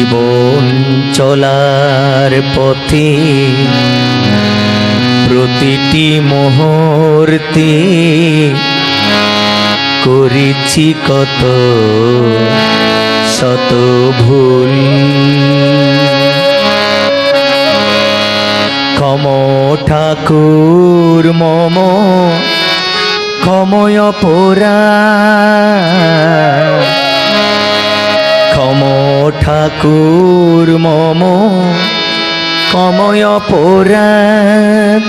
জীবন চলার পথে প্রতিটি মুহূর্তে করেছি কত শত ভুল। ক্ষম ঠাকুর মম ক্ষময় অপরাধ, ক্ষম ঠাকুর মম ক্ষময় অপরাধ।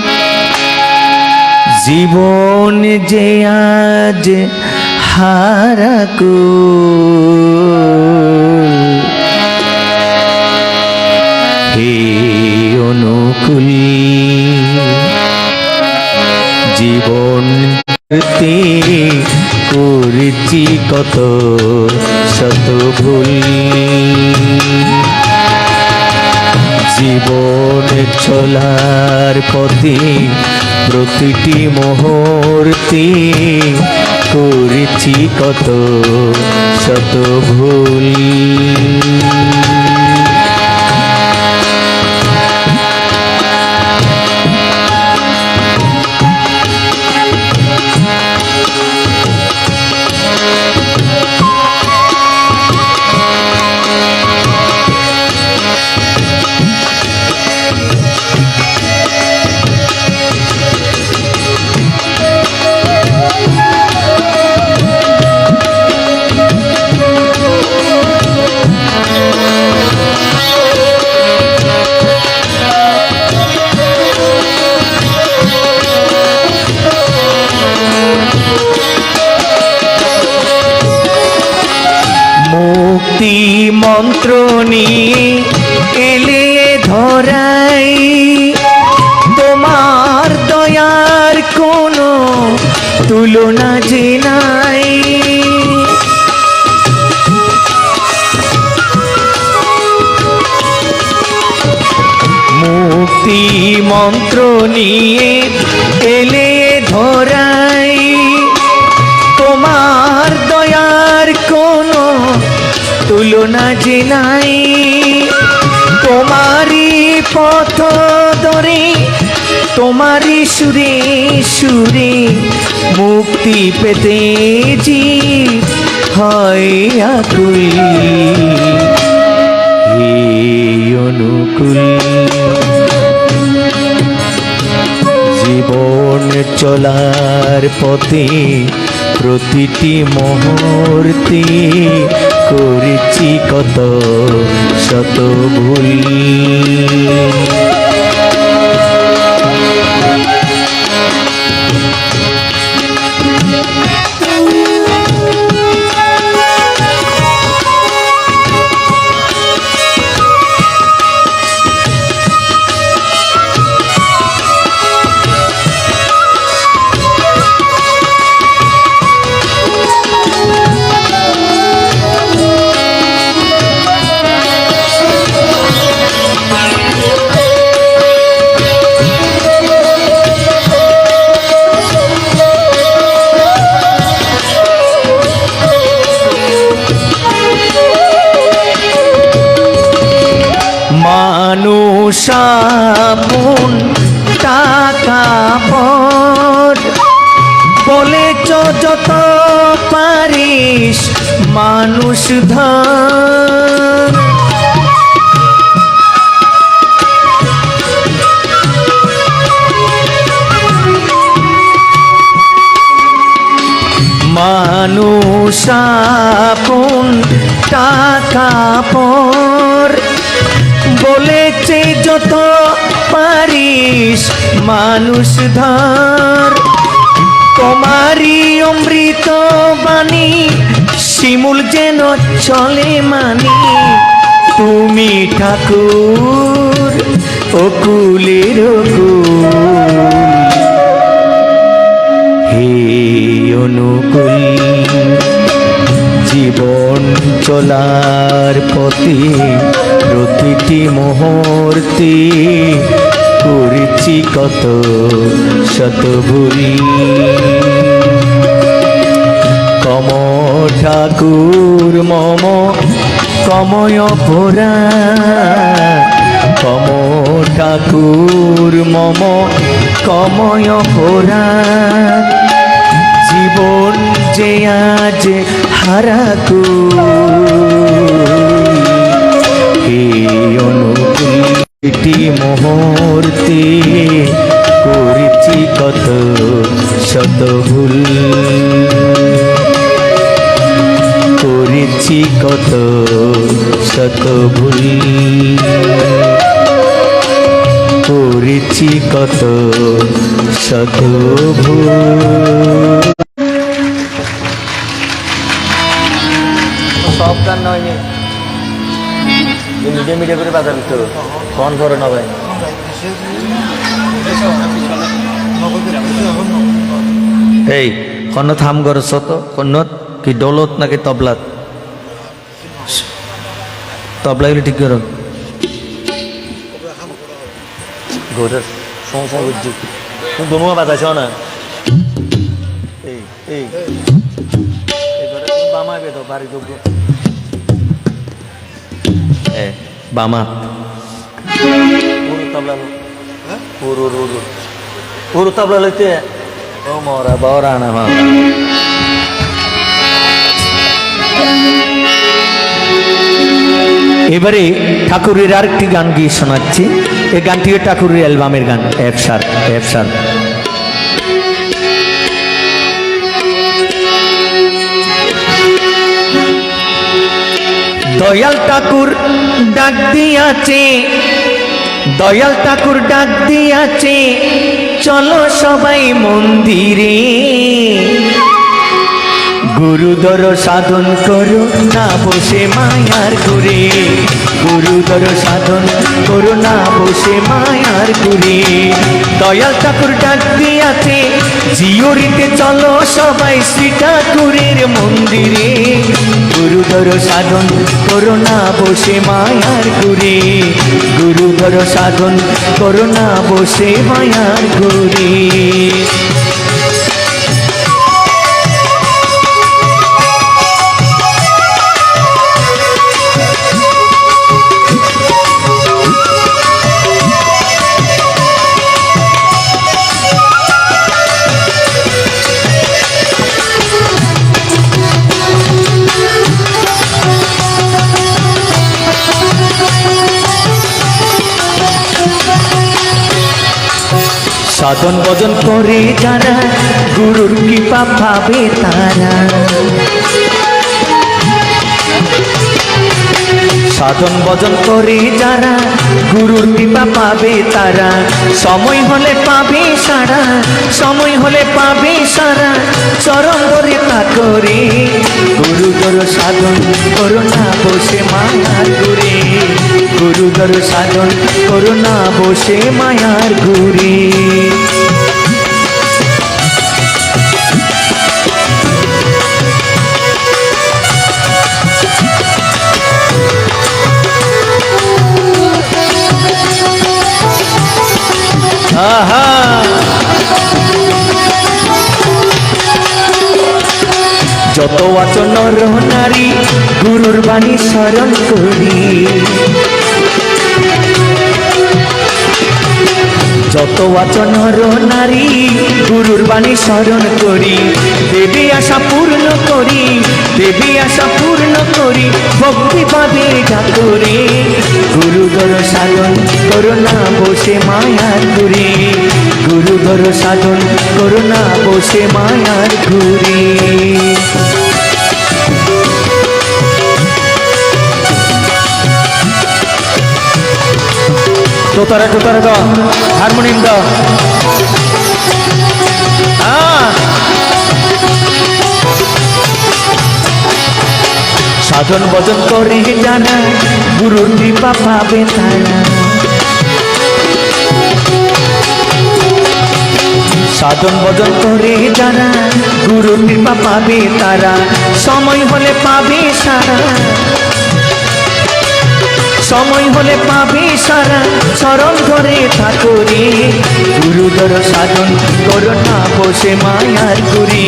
জীবন যে আজ হারাকুল, হে অনুকূল জীবন করেছি কত শত ভুল। জীবন চলার পথে প্রতিটি মুহূর্তে করেছি কত শত ভুল। মুক্তি মন্ত্র নিয়ে এলে ধরাই, তোমার দয়ার কোনো তুলনা যে নাই। মুক্তি মন্ত্র নিয়ে এলে ধরাই, তোমার দয়ার কোনো তুলনা যে নাই। তোমারই পথ ধরে তোমারই সুরে সুরে মুক্তি পেতে জি হয় আকুল, হে অনুকূল জীবন চলার পথে প্রতিটি মুহূর্তে করেছি কত শত ভুল। মানুষ আপন টাকা পর বলেছ যত পারিস মানুষ ধর। মানুষ আপন টাকা পর বলেছে যত পারিস মানুষ ধর। তোমারই অমৃত বাণী শিমুল যেন চলে মানি, তুমি ঠাকুর অকুলের অকুল, হে অনুকূল জীবন চলার পথে প্রতিটি মুহূর্তে করেছি কত শত ভুল। ক্ষম ঠাকুর মম কময় ভোরা কম ঠাকুর মম কময় ভোরা জীবন যে আজ হারাকু অনুকূলটি মুহূর্তে করেছি কত শত ভুল করেছি কত শত ভুল করেছি কত শত ভুল। সব গান নয়নি মিডিয়া মিডিয়া করে বাজার তো ফোন করে না ভাই এই কন্ন থাম করছ তো কন্নত কি ডলত নাকি তবলাত তবলা গুলি ঠিক করো ঘোরের সংসার বুঝছি তুমি দমুয়া বাজাইছ না এই এই বামা বেদ বাড়ি যোগ্য বামা তবলা পুরো তবলা লইতে ও মরা বরা না মা এবারে ঠাকুরের আরেকটি গান গিয়ে শোনাচ্ছি এই গানটিও ঠাকুরের অ্যালবামের গান এফসার এফসার। দয়াল ঠাকুর ডাক দিয়াছে দয়াল ঠাকুর ডাক দিয়াছে চলো সবাই মন্দিরে গুরুদর সাধন করো না বসে মায়ার ঘুরে গুরুদর সাধন করো না বসে মায়ার ঘুরে দয়াল ঠাকুর ডাক দিয়াছে জিওরিতে চলো সবাই শ্রী ঠাকুরের মন্দিরে গুরুদর সাধন করো না বসে মায়ার ঘুরে গুরুদর সাধন করো না বসে মায়ার ঘুরে। সাধন ভজন করে যারা গুরুর কৃপা পাবে তারা সাধন ভজন করে যারা গুরুর কৃপা পাবে তারা সময় হলে পাবে সারা সময় হলে পাবে সারা চরম ধরে তা করে গুরুদর সাধন করো না বসে মায়ার ঘুরে গুরুদর সাধন করো না বসে মায়ার ঘুরে। যত আছো নর নারী গুরুর বাণী স্মরণ করি যত আছো নর নারী গুরুর বাণী স্মরণ করি দেবী আশা পূর্ণ করি দেবী আশা পূর্ণ করি ভক্তি পাবে ঠাকুরে গুরুদর সাধন করো না বসে মায়ার ঘুরে গুরুদর সাধন করো না বসে মায়ার ঘুরে। তোতারা তোতারা দাও হারমোনিয়াম দাও সাধন ভজন করে জানা গুরুর কৃপা পাবে তারা সাধন ভজন করে যারা গুরুর কৃপা পাবে তারা সময় হলে পাবে সারা সময় হলে পাবে সারা চরণ ধরে ঠাকুরে গুরুধর সাধন করোনা বসে মায়ার গুরি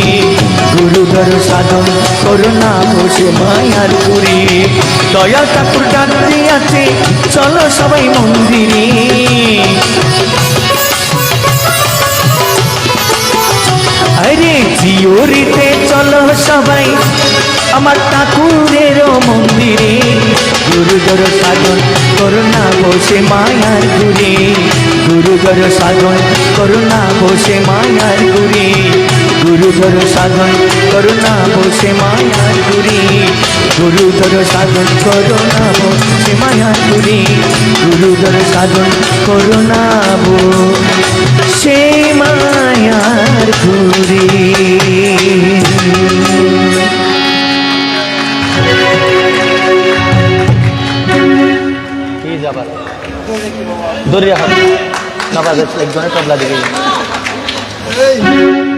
গুরুধর সাধন করোনা বসে মায়ার গুরি দয়াল ঠাকুর ডাকতে আছে চলো সবাই মন্দিরে আরে জিওরিতে চলো সবাই আমার ঠাকুরের মন্দিরে গুরুধর সাধন করোনা বসে মায়ার গুরি গুরুধর সাধন করোনা বসে মায়ার গুরি গুরুধর সাধন করোনা বসে মায়ার গুরি গুরুধর সাধন করোনা বসে মায়ার গুরি গুরুধর সাধন করোনা বসে মায়ার গুরি দরিয়া হাত না বাজাচ্ছে একজনের তবলা দিকে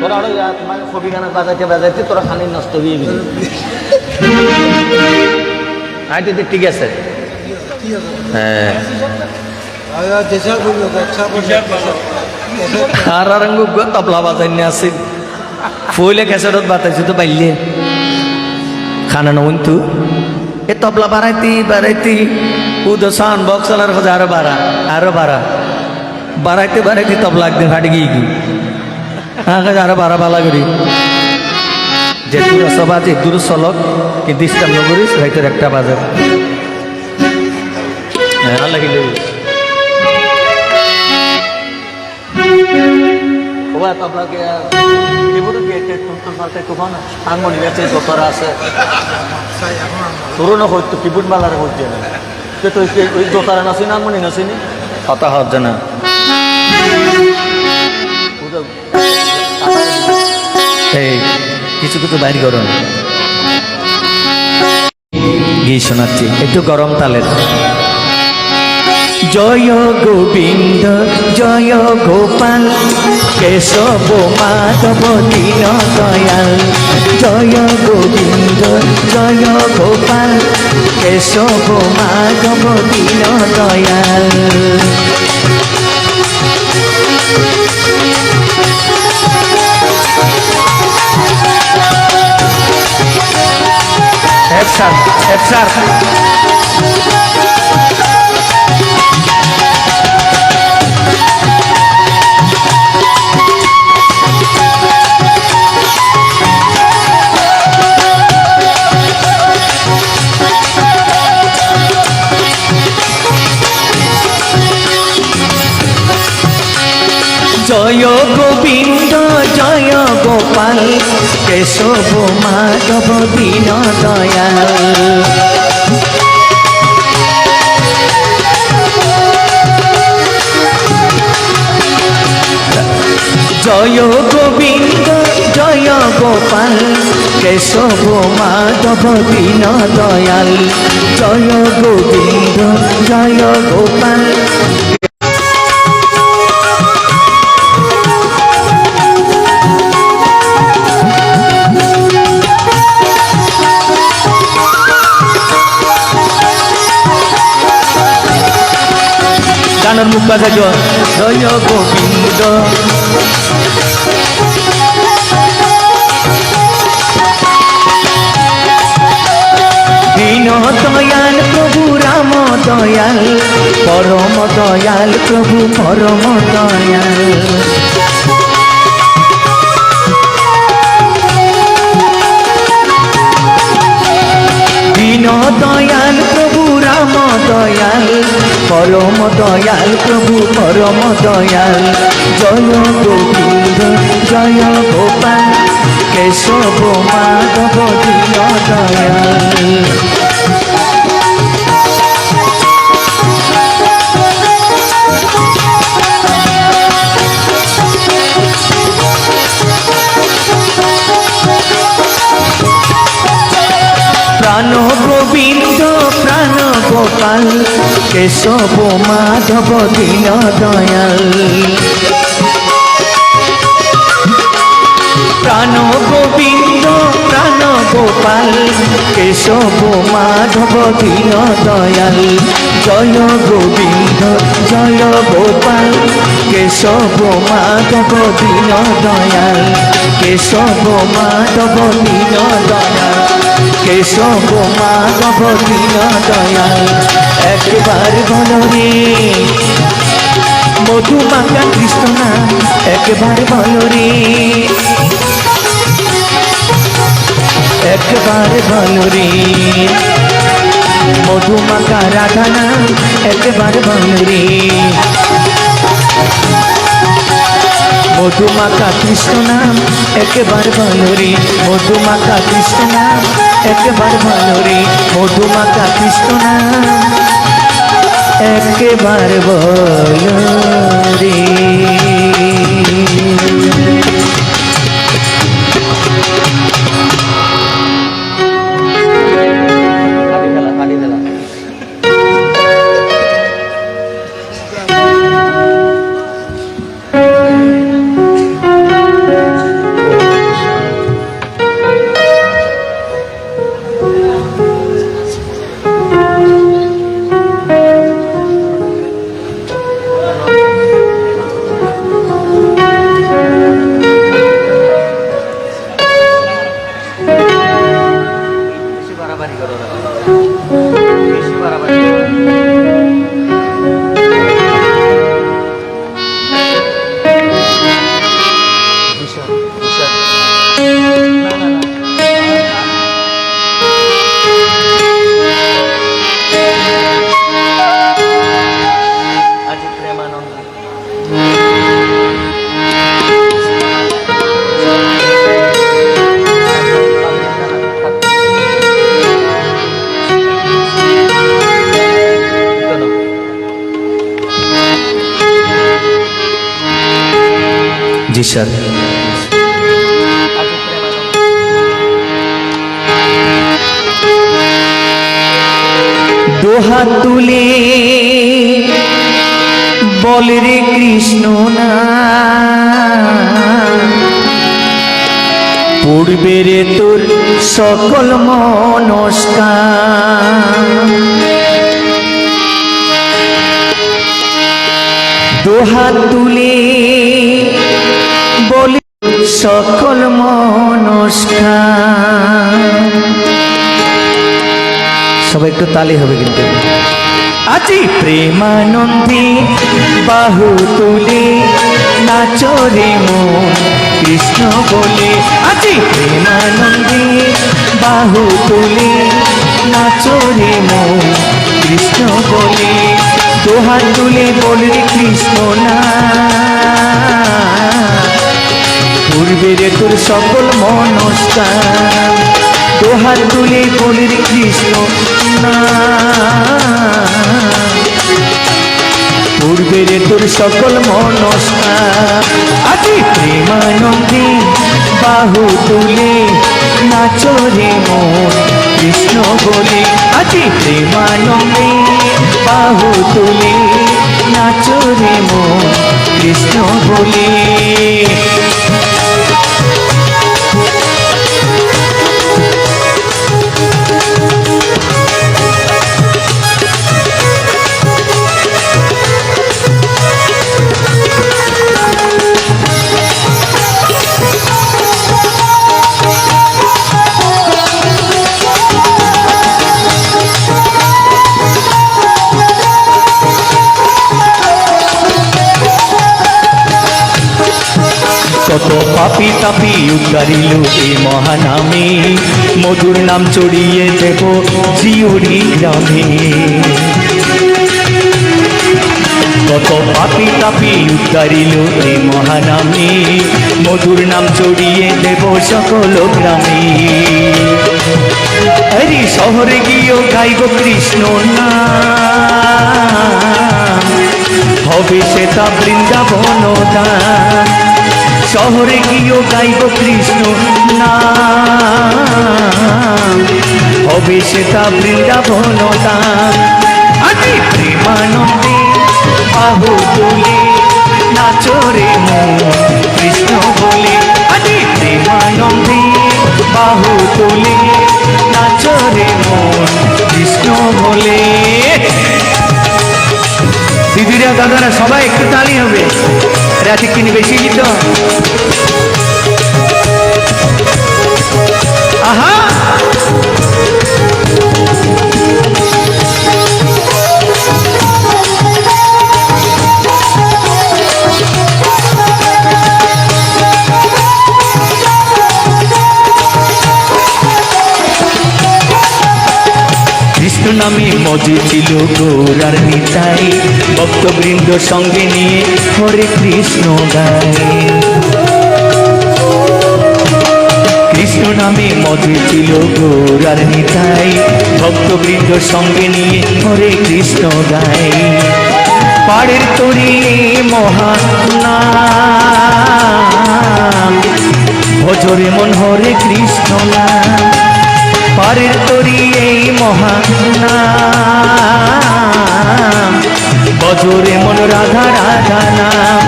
তোরা আরো তোমার ছবি গানা বাজাইতে বাজাইতে তোরা খানি নষ্ট হয়ে গেলি আইতে ঠিক আছে হ্যাঁ আর রঙ তবলা বাজাই নিয়ে আসে ফুলে খেসারত বাতাইছে তো পাইলে খানা নন তু এ তবলা বাড়াইতে উদসান বক্সালার কথা আরো বাড়াইতে তবলা একদিন ফাটে গিয়ে আরো বালা করি যে দূর সভা যে দূর চলক কিন্তু ডিস্টার্ব নকরিস রাইতের একটা বাজার হ্যাঁ লাগিলে তবলাকে তুফান আঙ্গনি আছে যতরা আছে তোরও হয়তো কিবোর্ড মালার হচ্ছে না তো ওই দোতারা নাচি না আঙ্গনি নাচিনি কথা হচ্ছে না এই কিছু বাইর করুন গিয়ে শোনাচ্ছি একটু গরম তালের জয় গোবিন্দ জয় গোপাল কেশব মাধব দীন দয়াল জয় গোবিন্দ জয় গোপাল কেশব মাধব দীন দয়াল একসার জয় গোবিন্দ জয় গোপাল কেশব মাধব দীন দয়াল জয় গোবিন্দ জয় গোপাল কেশব মাধব দীন দয়াল জয় গোবিন্দ জয় গোপাল গানের মুখ বাজাই জয় গোবিন্দ দীন দয়াল প্রভু রাম দয়াল পরম দয়াল প্রভু পরম দয়াল দীন দয়াল প্রভু রাম দয়াল পরম দয়াল প্রভু পরম দয়াল জয় গোবিন্দ জয় গোপাল কেশব মাধব দীন দয়াল প্রাণ গোবিন্দ প্রাণ গোপাল কেশব মাধব দীন দয়াল প্রাণ গোবিন্দ গোবিন্দ প্রাণ গোপাল কেশব মাধব দীন দয়াল জয় গোবিন্দ জয় গোপাল কেশব মাধব দীন দয়াল কেশব মাধব দীন দয়াল কেশব মাধব দীন দয়াল একবার বলো রে মধুমাখা কৃষ্ণ নাম একবার বলো রে একবার বলো রে মধুমাখা রাধা নাম একবার বলো রে মধুমাখা কৃষ্ণ নাম একবার বলো রে মধুমাখা কৃষ্ণ নাম একবার বলো রে মধুমাখা কৃষ্ণ নাম একবার বলো রে जी सर दो हाथ तुले बोल रे कृष्ण ना पूर्वे रे तोर सकल मनस्कार दो हाथ तुले बोल सकल मनस्कार সবাই একটু তালি হবে কিন্তু আজি প্রেমানন্দে বাহু তুলে নাচো রে মন কৃষ্ণ বলে আজি প্রেমানন্দে বাহু তুলে নাচো রে মন কৃষ্ণ বলে দোহাত তুলে বল রে কৃষ্ণ না পূর্বে রে তোর সকল মনস্কার দোহাত তুলে বল রে কৃষ্ণ না পূর্বে রে তোর সকল মনস্কার আজি প্রেমানন্দে বাহু তুলে নাচো রে মন কৃষ্ণ বলে আজি প্রেমানন্দে বাহু তুলে নাচো রে মন কৃষ্ণ বলে কত পাপি তাপি উদ্ধারিল এই মহানামে মধুর নাম চড়িয়ে দেব জিউরি গ্রামে কত পাপি তাপি উদ্ধারিল এই মহানামে মধুর নাম চড়িয়ে দেব সকল গ্রামে আরে শহরে গিয়েও গাইব কৃষ্ণ নাম হবে সেটা বৃন্দাবন দান শহরে গিয়েও গাইব কৃষ্ণ নাম হবে সেটা বৃন্দাবন দান আজি প্রেমানন্দে বাহু তুলে নাচো রে মন কৃষ্ণ বলে আজি প্রেমানন্দে তুলে নাচরে মন কৃষ্ণ বলে। দিদিরা দাদারা সবাই একটু তালি হবে, রাতে কিনে বেশি গীত। আহা কৃষ্ণ নামে মজে ছিল গৌরার নিতাই, ভক্তবৃন্দ সঙ্গে নিয়ে হরে কৃষ্ণ গায়। কৃষ্ণ নামে মজে ছিল গৌরার নিতাই, ভক্তবৃন্দ সঙ্গে নিয়ে হরে কৃষ্ণ গায়। পাড়ের তরি মহানাম ভজরে মন হরে কৃষ্ণ নাম, পারের তরি এই মহানাম বজরে মন রাধা রাধা নাম।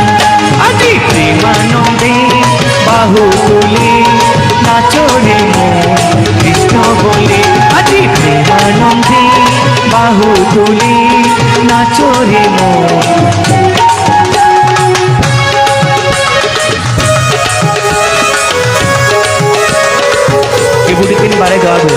আজি প্রেমানন্দে বাহু তুলে নাচরে মন কৃষ্ণ বলে। আজি প্রেমানন্দে বাহু তুলে নাচরে মন। বুড়ি 3 বারে গাবো।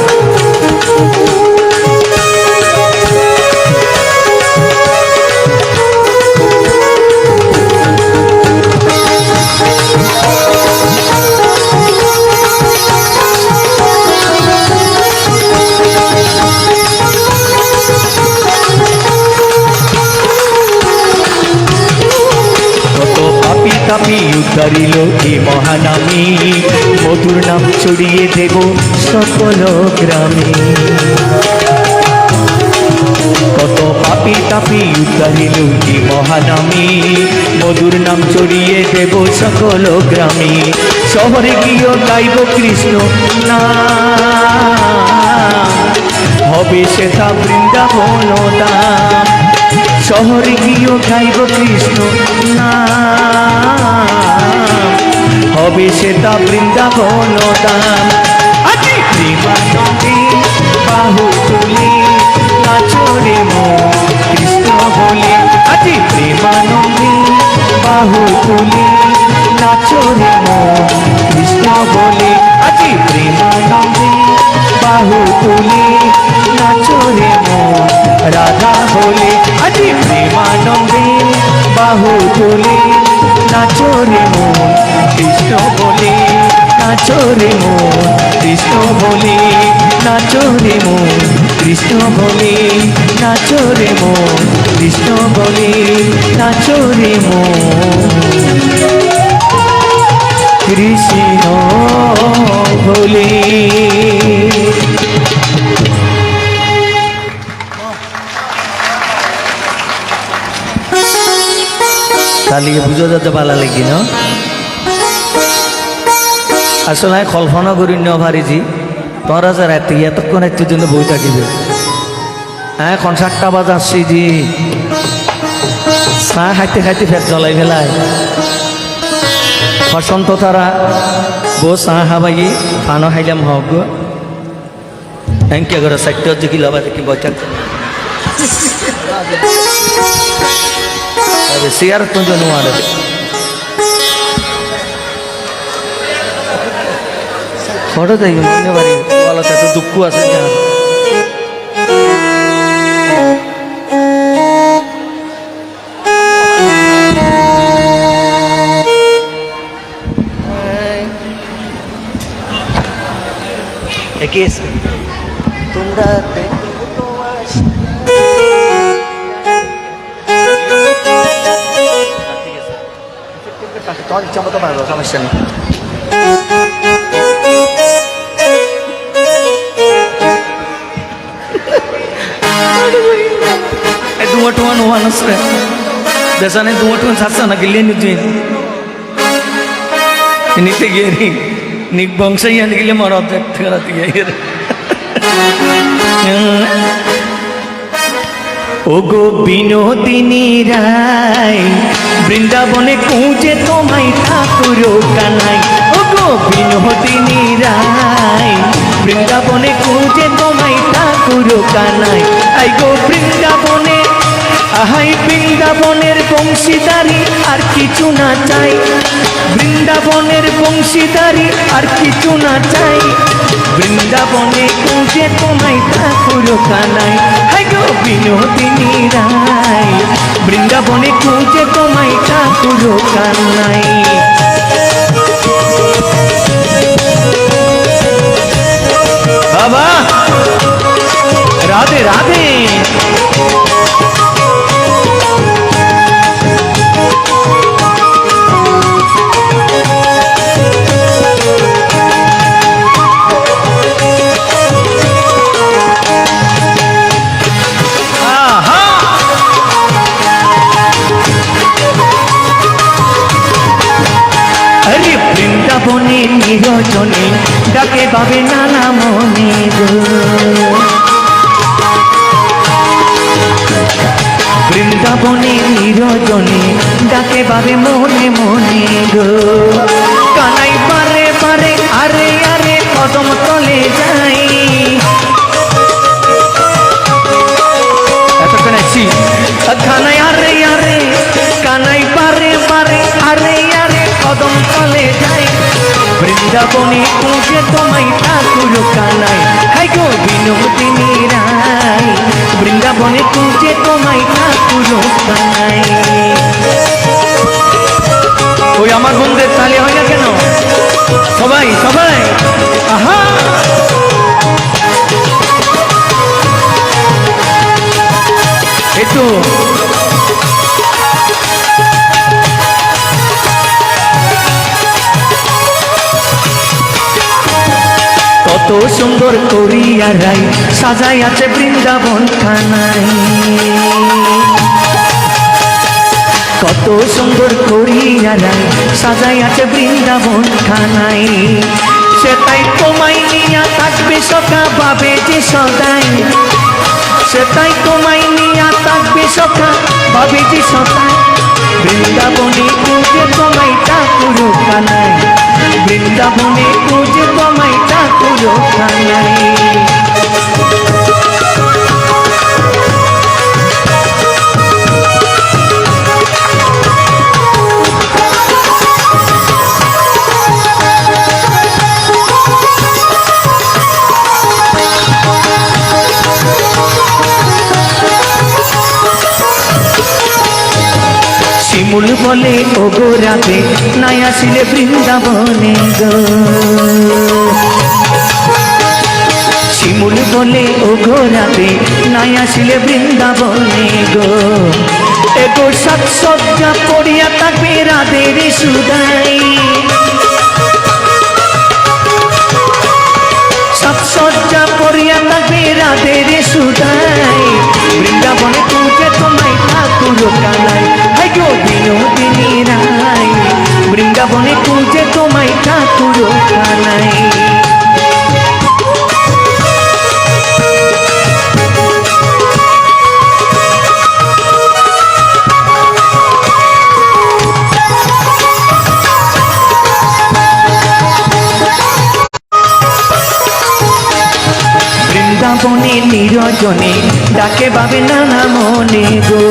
তাপি উদ্ধারিল এ মহানামী, মধুর নাম ছড়িয়ে দেব সকল গ্রামে। কত পাপি তাপি উদ্ধারিল এ মহানামী, মধুর নাম ছড়িয়ে দেব সকল গ্রামে। শহরে গিয়ে গাইব কৃষ্ণ নাম, হবে সেটা বৃন্দাবন দাম। শহরে গিয়ে গাইব কৃষ্ণ নাম, হবে সেটা বৃন্দাবন দাম। আজি প্রেমানন্দে বাহু তুলে নাচরে মন কৃষ্ণ বলে। আজি প্রেমানন্দে বাহু তুলে নাচরে মন কৃষ্ণ বলে। আজি প্রেমানন্দে বাহু তুলে নাচরে মন রাধা বলে। আজি প্রেমানন্দে বাহু তুলে নাচরে মন কৃষ্ণ বলে। নাচরে মন কৃষ্ণ বলে, নাচরে মন কৃষ্ণ বলে। নাচরে মন কৃষ্ণ বলে, নাচরে মন কৃষ্ণ বলে। তালিকে বুঝো যাতে ভালো লাগি ন। আসলে কল্পনা করি নারিজি তোরা যে রাতে এতক্ষণ একটুর জন্য বই থাকিবে। হ্যাঁ এখন 7টা বাজে আসছি জি, চা খাইতে খাইতে ফের জ্বলাই ফেলায়। বসন্ত তারা বউ চা খাবাই ফানো খাইলাম হক গো এনকে করে 4টা যে কি লবা দেখি বই থাকতে সিয়ার তো জন্য আর ফটো দেখি মনে পারি বলো তো দুঃখ আছে না। তোমরা তোমার ইচ্ছা মতো পারবো, সমস্যা নেই। Dua tuan wan asre, biasanya dua tuan sasa nak gilian itu ini tegeri, nik bangsa yang gilian marah tegara tegeri. ওগো বিনোদিনী রায় বৃন্দাবনে খুঁজে তোমায় ঠাকুর কানাই। গো বিনোদিনী রায় বৃন্দাবনে খুঁজে তোমায় ঠাকুর কানাই আই গো বৃন্দাবনে আহাই বৃন্দাবনের বংশীদারি আর কিছু না চাই বৃন্দাবনের বংশীদারি আর কিছু না চাই বৃন্দাবনে খুঁজে তোমায় ঠাকুর কানাই হাই গো বিনোদিনী রায় বৃন্দাবনে খুঁজে তোমায় ঠাকুর কানাই বাবা রাধে রাধে বৃন্দাবনে নিরজনে ডাকে বাবে নানা মনে গো বৃন্দাবনে নিরজনে ডাকে বাবে মনে মনে গো কানাই বারে বারে আরে আরে কদম তলে যাই এতক্ষণ আছি কানাই আরে আরে কানাই বারে বারে আরে আরে কদম তলে যাই বৃন্দাবনে খুঁজে তোমায় ঠাকুর কানাই হাই গো বিনোদিনী রায় বৃন্দাবনে খুঁজে তোমায় ঠাকুর কানাই ওই আমার বন্ধুদের তালে হয় না কেন সবাই সবাই আহা একটু কত সুন্দর করিয়া রাই সাজাই আছে বৃন্দাবন খানাই কত সুন্দর করিয়া রাই সাজাই আছে বৃন্দাবন খানাই সেটাই তোমায় নিয়া থাকবে সখা ভাবে যে সদাই সেটাই তোমায় নিয়া থাকবে সখা ভাবে যে সদাই বৃন্দাবনে খুঁজে তোমায় ঠাকুর কানাই বৃন্দাবনে খুঁজে তোমায় ঠাকুর কানাই শিমুল বলে ও গো রাতে নাই আসিলে বৃন্দাবনে গো শিমুল বলে ও গো রাতে নাই আসিলে বৃন্দাবনে গো এগো সাজসজ্জা পড়িয়া থাকবে রাধের সুদাই সাজসজ্জা পড়িয়া থাকবে রাধের সুদাই বৃন্দাবনে খুঁজে তোমায় ঠাকুর কানাই হাই গো বিনোদিনী রায় বৃন্দাবনে খুঁজে তোমায় ঠাকুর কানাই বৃন্দাবনে নিরজনে ডাকে বাবে নানা মনে গো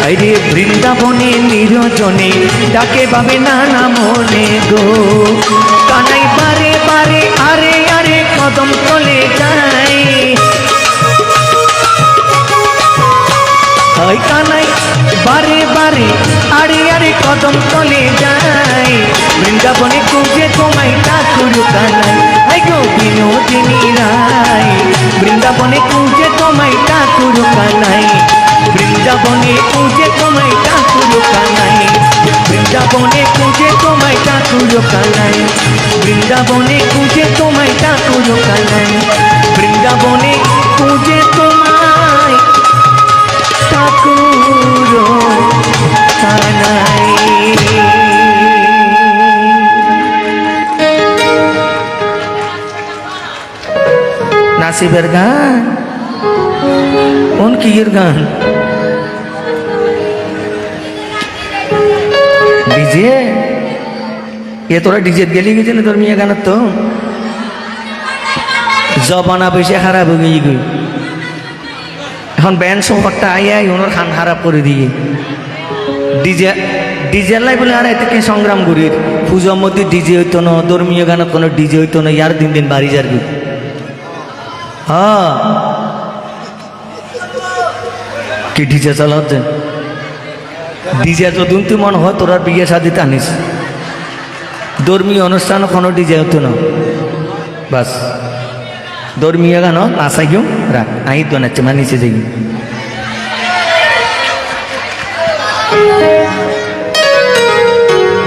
আরে বৃন্দাবনে নিরজনে ডাকে বাবে নানা মনে গো কানাই বারে বারে আরে আরে কদম তলে যাই হয় কানাই বারে বারে আরে আরে কদম তলে যাই বৃন্দাবনে খুঁজে তোমায় ঠাকুর কানাই হাই গো বিনোদিনী রায় বৃন্দাবনে খুঁজে তোমায় ঠাকুর কানাই বৃন্দাবনে খুঁজে তোমায় ঠাকুর কানাই বৃন্দাবনে খুঁজে তোমায় ঠাকুর কানাই বৃন্দাবনে খুঁজে তোমায় ঠাকুর কানাই বৃন্দাবনে খুঁজে তোমায় ঠাকুর কানাই নাসিবের গান কোন কির গান ডিজে এ তোরা ডিজে গেলি গেছে না তোর মেয়ে গানের তো জবানা বেশি খারাপ হয়ে গিয়ে গই এখন ব্যান্ড শহরটা আই ওনার খান খারাপ করে দিয়ে ডিজে ডিজে লাই বলে আর এতে সংগ্রাম করি পুজোর মধ্যে ডিজে হইতো না ধর্মীয় গানে কোনো ডিজে হইতো না ইয়ার দিন দিন বাড়ি যার হ্যাঁ কি ডিজে চালাতে ডিজে যতদিন তুই মনে হয় তোর বিয়ে শাদিতে আনিস ধর্মীয় অনুষ্ঠানও কোনো ডিজে হতো না বাস ধর্মীয় গান নাচাই কেউ রাখ আই তো নাচছে মানে নিচে যাই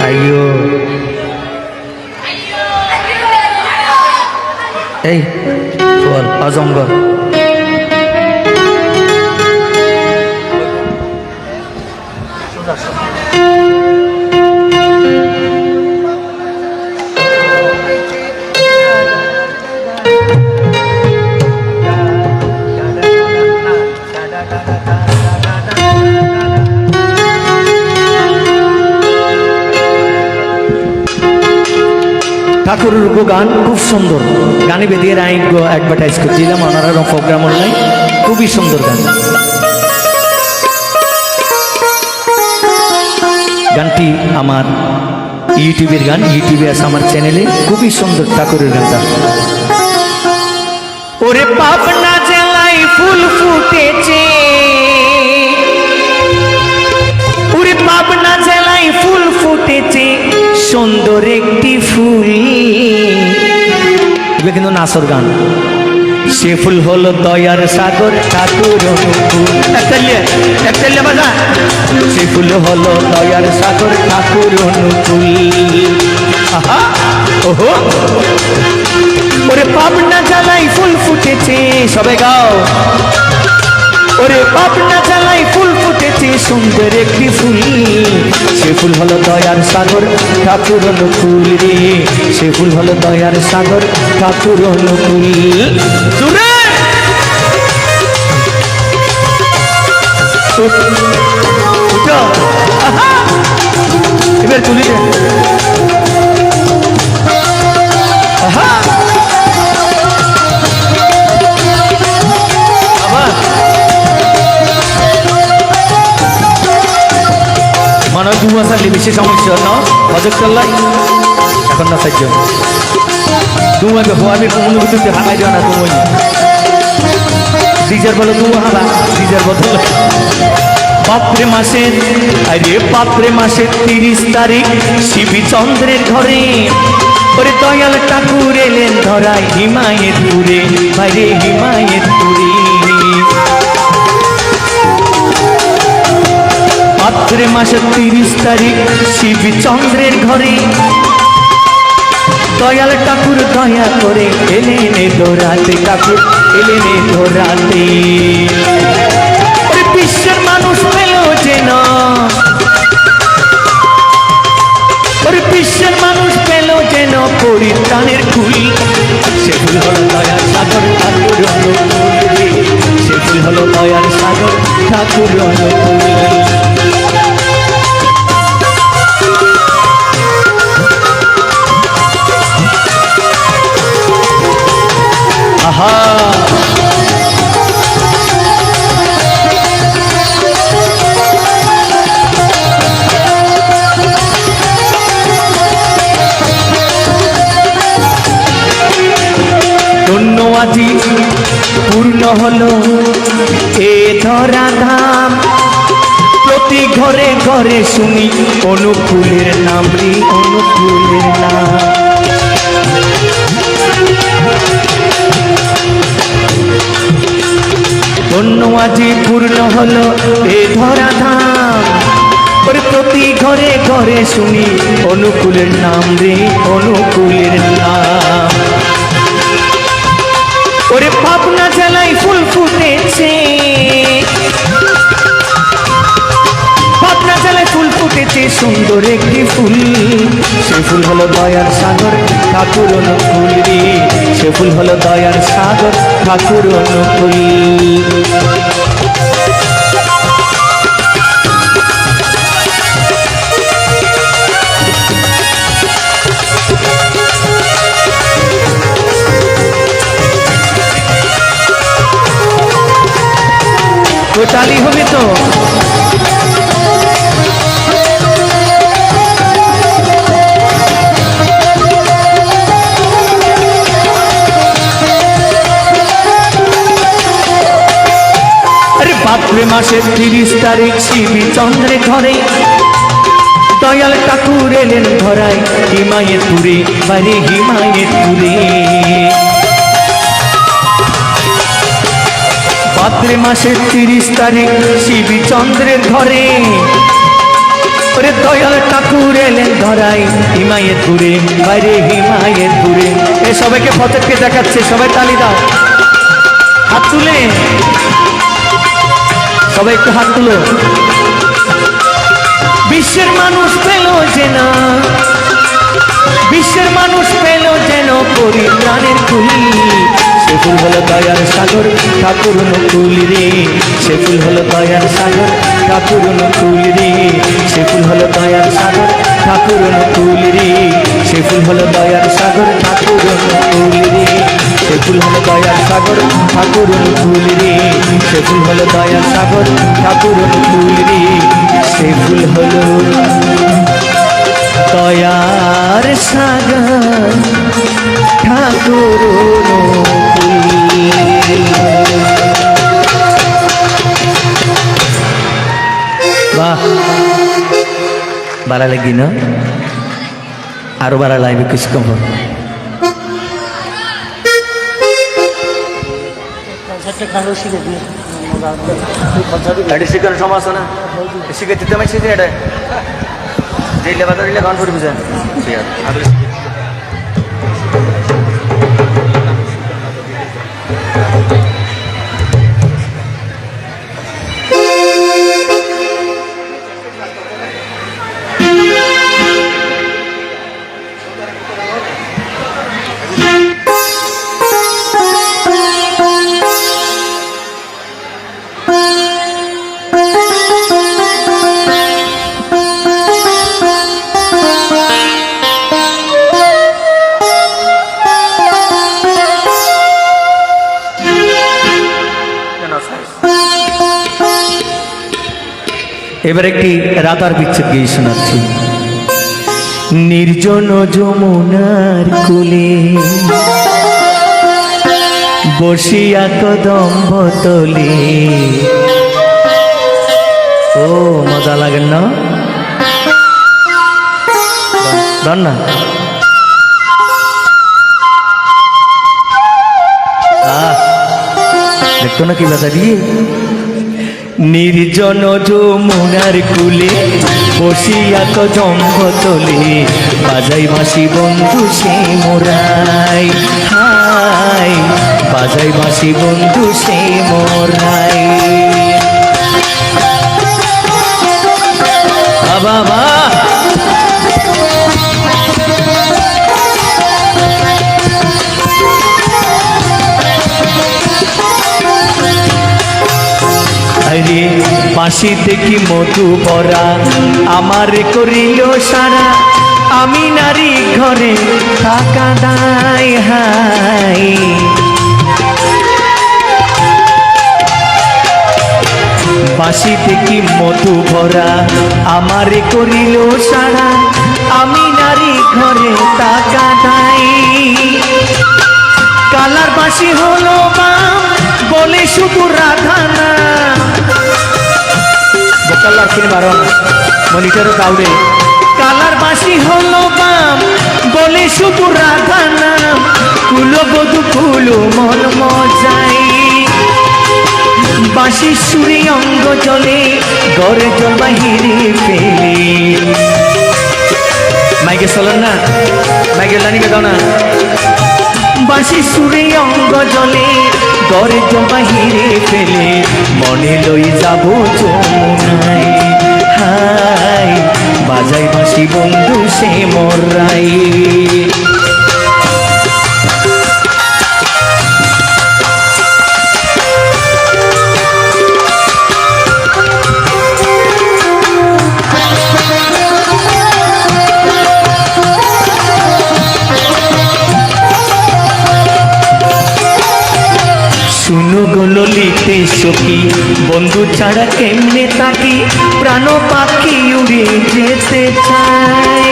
আইয়ো এই বল অজঙ্গর ঠাকুরের গান খুব সুন্দর গানে বেদিয়ে আমি অ্যাডভার্টাইজ করছিলাম ওনারা প্রোগ্রাম অনলাইন খুবই সুন্দর গান গানটি আমার ইউটিউবের গান ইউটিউবে আছে আমার চ্যানেলে খুবই সুন্দর ঠাকুরের গানটা ওরে পাবনা জেলায় ফুল ফুটেছে ওরে পাবনা জেলায় ফুল ফুটেছে সুন্দর একটি ফুল এটা কিন্তু নাচর গান সে ফুল হলো দয়ার সাগর ঠাকুর অনুকূল একটা বাজা সে ফুল হলো দয়ার সাগর ঠাকুর অনুকূল আহা ওহো ওরে পাবনা জ্বালাই ফুল ফুটেছে সবে গাও ওরে পাবনা জ্বালাই ফুল ফুটেছে সুন্দর একটি ফুল সে ফুল হলো দয়ার সাগর ঠাকুর অনুকূল রে সে ফুল হলো দয়ার সাগর ঠাকুর অনুকূল জুড়ে এবার তুলি মানব দু মাস আগে বেশি সমস্যা না হজর চল্লাই এখন না সাহায্য দু মাসে আমি অনুভূতিতে ভাঙাই যাও না তুমি ডিজার বলো দু হালা ডিজার বদল পাত্রে মাসের আরে পাত্রে মাসের 30 তারিখ শিবী চন্দ্রের ঘরে ওরে দয়াল ঠাকুর এলেন ধরায় হিমায়তপুরে বাইরে হিমায়তপুরে পাত্রে মাসের 30 তারিখ শিবী চন্দ্রের ঘরে দয়াল ঠাকুর দয়া করে এলেন দৌড়াতে ঠাকুর এলেন দৌড়াতে বিশ্বের মানুষ পেল যেন ওরে বিশ্বের মানুষ পেল যেন পরিত্রাণের কুল সে ফুল হলো দয়ার সাগর ঠাকুর অনুকূল সে ফুল হলো দয়ার সাগর ঠাকুর অনুকূল আহা ধন্য আজি পূর্ণ হলো এ ধরা ধাম প্রতি ঘরে ঘরে শুনি অনুকূলের নাম রে অনুকূলের নাম ধন্য আজি পূর্ণ হলো এ ধরা ধাম প্রতি ঘরে ঘরে শুনি অনুকূলের নাম রে অনুকূলের নাম ওরে পাবনা জেলায় ফুল ফুটেছে পাবনা জেলায় ফুল ফুটেছে সুন্দর একটি ফুল সে ফুল হলো দয়ার সাগর ঠাকুর অনুকূল রে সে ফুল হলো দয়ার সাগর ঠাকুর অনুকূল তো তালি হবে তো। ভাদ্র মাসের 30 তারিখ শিবী চন্দ্রে ঘরে দয়াল ঠাকুর এলেন ধরায় হিমায়তপুরে, বাড়ি হিমায়তপুরে। ভাদ্র মাসের 30 তারিখ শিবী চন্দ্রের ঘরে ওরে দয়াল ঠাকুর এলেন ধরায় হিমায়তপুরে, বাড়ি হিমায়তপুরে। এ সবাইকে ফটোকে দেখাচ্ছে, সবাই তালি দাও, হাত তুলে সবাই একটু হাত তুলো। বিশ্বের মানুষ পেল যেন, বিশ্বের মানুষ পেল যেন পরিত্রাণের কুলি। সে ফুল হলো দয়ার সাগর ঠাকুর নকুল রে, সে ফুল হলো দয়ার সাগর ঠাকুর নকুল রে, সে ফুল হলো দয়ার সাগর ঠাকুর নকুল রে, সে ফুল হলো দয়ার সাগর ঠাকুর নকুল রে, সে ফুল হলো দয়ার সাগর ঠাকুর নকুল রে, সে ফুল হলো দয়ার সাগর ঠাকুর নকুল রে, সে ফুল হলো দয়ার সাগর ঠাকুর বাহ বাড়া লাগি না আরো বাড়া লাগবে কিছু কম শিখানোর সময় আছে না শিখে দিতে আমি শিখে এটা যে লেবাদার গান করে বুঝেন এবার একটি রাধার বিচ্ছেদ গিয়ে শোনাচ্ছি। নির্জন যমুনার কুলে বসিয়া কদম্ব তলে, ও মজা লাগেন না ধর না দেখতো না কি বাধা দিয়ে। নির্জন যমুনার কুলে বসিয়া কদম্ব তলে, বাজাই বাঁশি বন্ধু সে মোরাই হাই, বাজাই বাঁশি বন্ধু সে মোরাই। বাবা রে বাঁশি দেখি মধু ভরা আমার করিল সারা, আমি নারী ঘরে থাকা দায় হাই। বাঁশি দেখি মধু ভরা আমার করিল সারা, আমি নারী ঘরে থাকা দায়। কালার বাঁশি হলো বাম বলে শুধু রাধা না, কালার কিনে মারো মনিটরে দাউরে। কালার বাঁশি হলো বাম বলে শুধু রাধা নাম, কুলো বধু কুলো মন মজাই। বাঁশির সুরে অঙ্গ জলে গড়ে জল বাহিরে ফেলে। মাইকে চলেন না, মাইকে লানিকে দাও না। বাঁশির সুরে অঙ্গ জলে গড়ে জল বাহিরে ফেলে, মনে লই যাব যমুনায় হাই, বাজাই বাঁশি বন্ধু সে মোরাই। শুনো গো ললিতা লিতে সখী বন্ধু ছাড়া কেমনে থাকি প্রাণ পাখি উড়ে যেতে চাই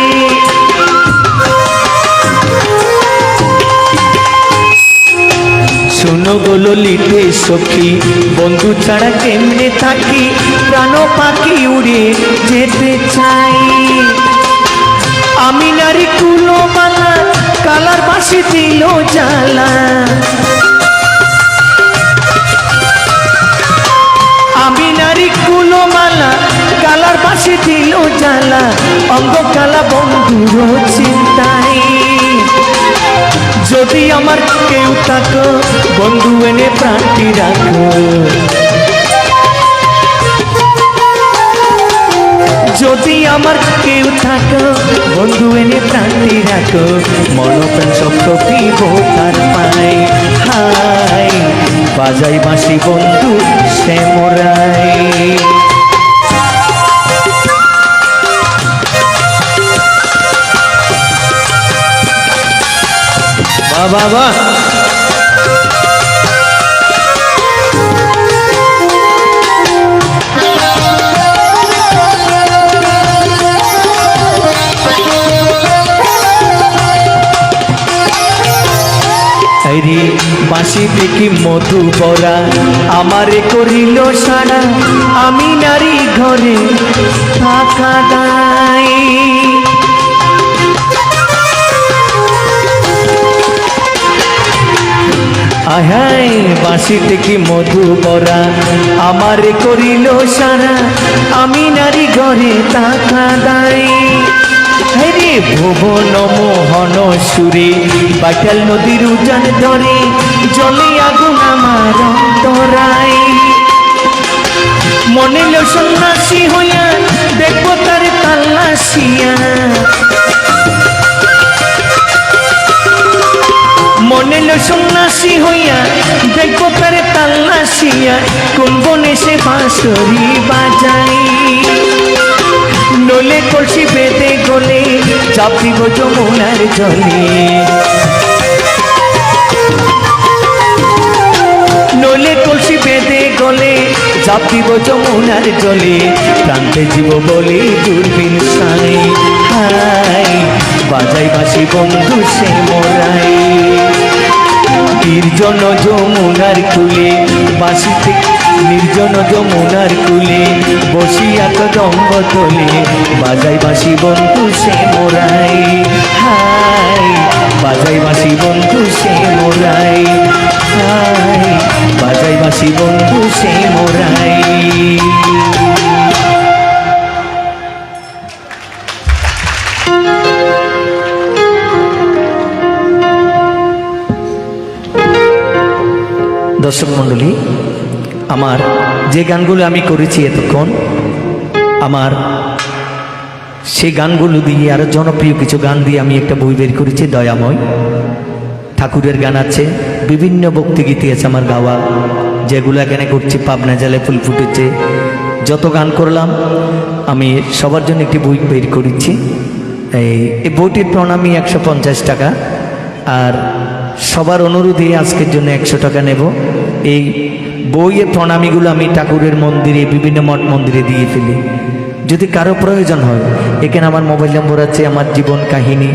শোনো গো ললিতে সখী বন্ধু ছাড়া কেমনে থাকি প্রাণ পাখি উড়ে যেতে চাই আমি নারী কুলোমালা কালার বাসি দিল জ্বালা আমি নারী কুলোমালা কালার বাসি দিল জ্বালা অঙ্গ কালা বন্ধুর চিন্তায় যদি আমার কেউ থাকো বন্ধু এনে প্রাণটি রাখো যদি আমার কেউ থাকো বন্ধু এনে প্রাণটি রাখো মনপ্রাণ সপ্ত পিব তার পাই হাই বাজাই বাঁশি বন্ধু সে মোরাই বাবা রে বাঁশি দেখি মধু বরা আমারে করিল সারা আমি নারী ঘরে থাকা দাই আহাই বাঁশি দেখি মধু বরা আমারে করিল সারা আমি নারী ঘরে থাকা দাই হরে ভুবন মোহন সুরে বাটাল নদীর উজান ধরে জলে আগুন আমার অন্তরায় মনে লো সন্ন্যাসী হইয়া দেখবো তার তাল্লাশিয়া মনে লো সন্ন্যাসী হইয়া দেখবো তার তাল্লাশিয়া কোন বনে সে বাঁশরি বাজাই নলে কলসি বেঁধে গলে চাপ দিব যমুনার জলে নলে কলসি বেঁধে গলে চাপ দিব যমুনার জলে প্রান্তে জীব বলে দূরবীন সাই হাই বাজাই বাঁশি বন্ধু সে মোরাই নির্জন যমুনার কুলে বাঁশিতে নির্জন যমুনার কুলে বসিয়া কদম্ব তোলে বাজাই বাঁশি বন্ধু সে মোরাই হাই বাজাই বাঁশি বন্ধু সে মোরাই হাই বাজাই বাঁশি বন্ধু সে মোরাই দর্শক মণ্ডলী আমার যে গানগুলো আমি করেছি এতক্ষণ আমার সেই গানগুলো দিয়ে আরো জনপ্রিয় কিছু গান দিয়ে আমি একটা বই বের করেছি দয়াময় ঠাকুরের গান আছে বিভিন্ন ভক্তিগীতি আছে আমার গাওয়া যেগুলো এখানে করছি পাবনা জেলায় ফুল ফুটেছে যত গান করলাম আমি সবার জন্য একটি বই বের করেছি এই বইটির প্রণামী 150 টাকা আর সবার অনুরোধে আজকের জন্য 100 টাকা নেব এই বইয়ের প্রণামীগুলো আমি ঠাকুরের মন্দিরে বিভিন্ন মঠ মন্দিরে দিয়ে ফেলি যদি কারো প্রয়োজন হয় এখানে আমার মোবাইল নম্বর আছে আমার জীবন কাহিনী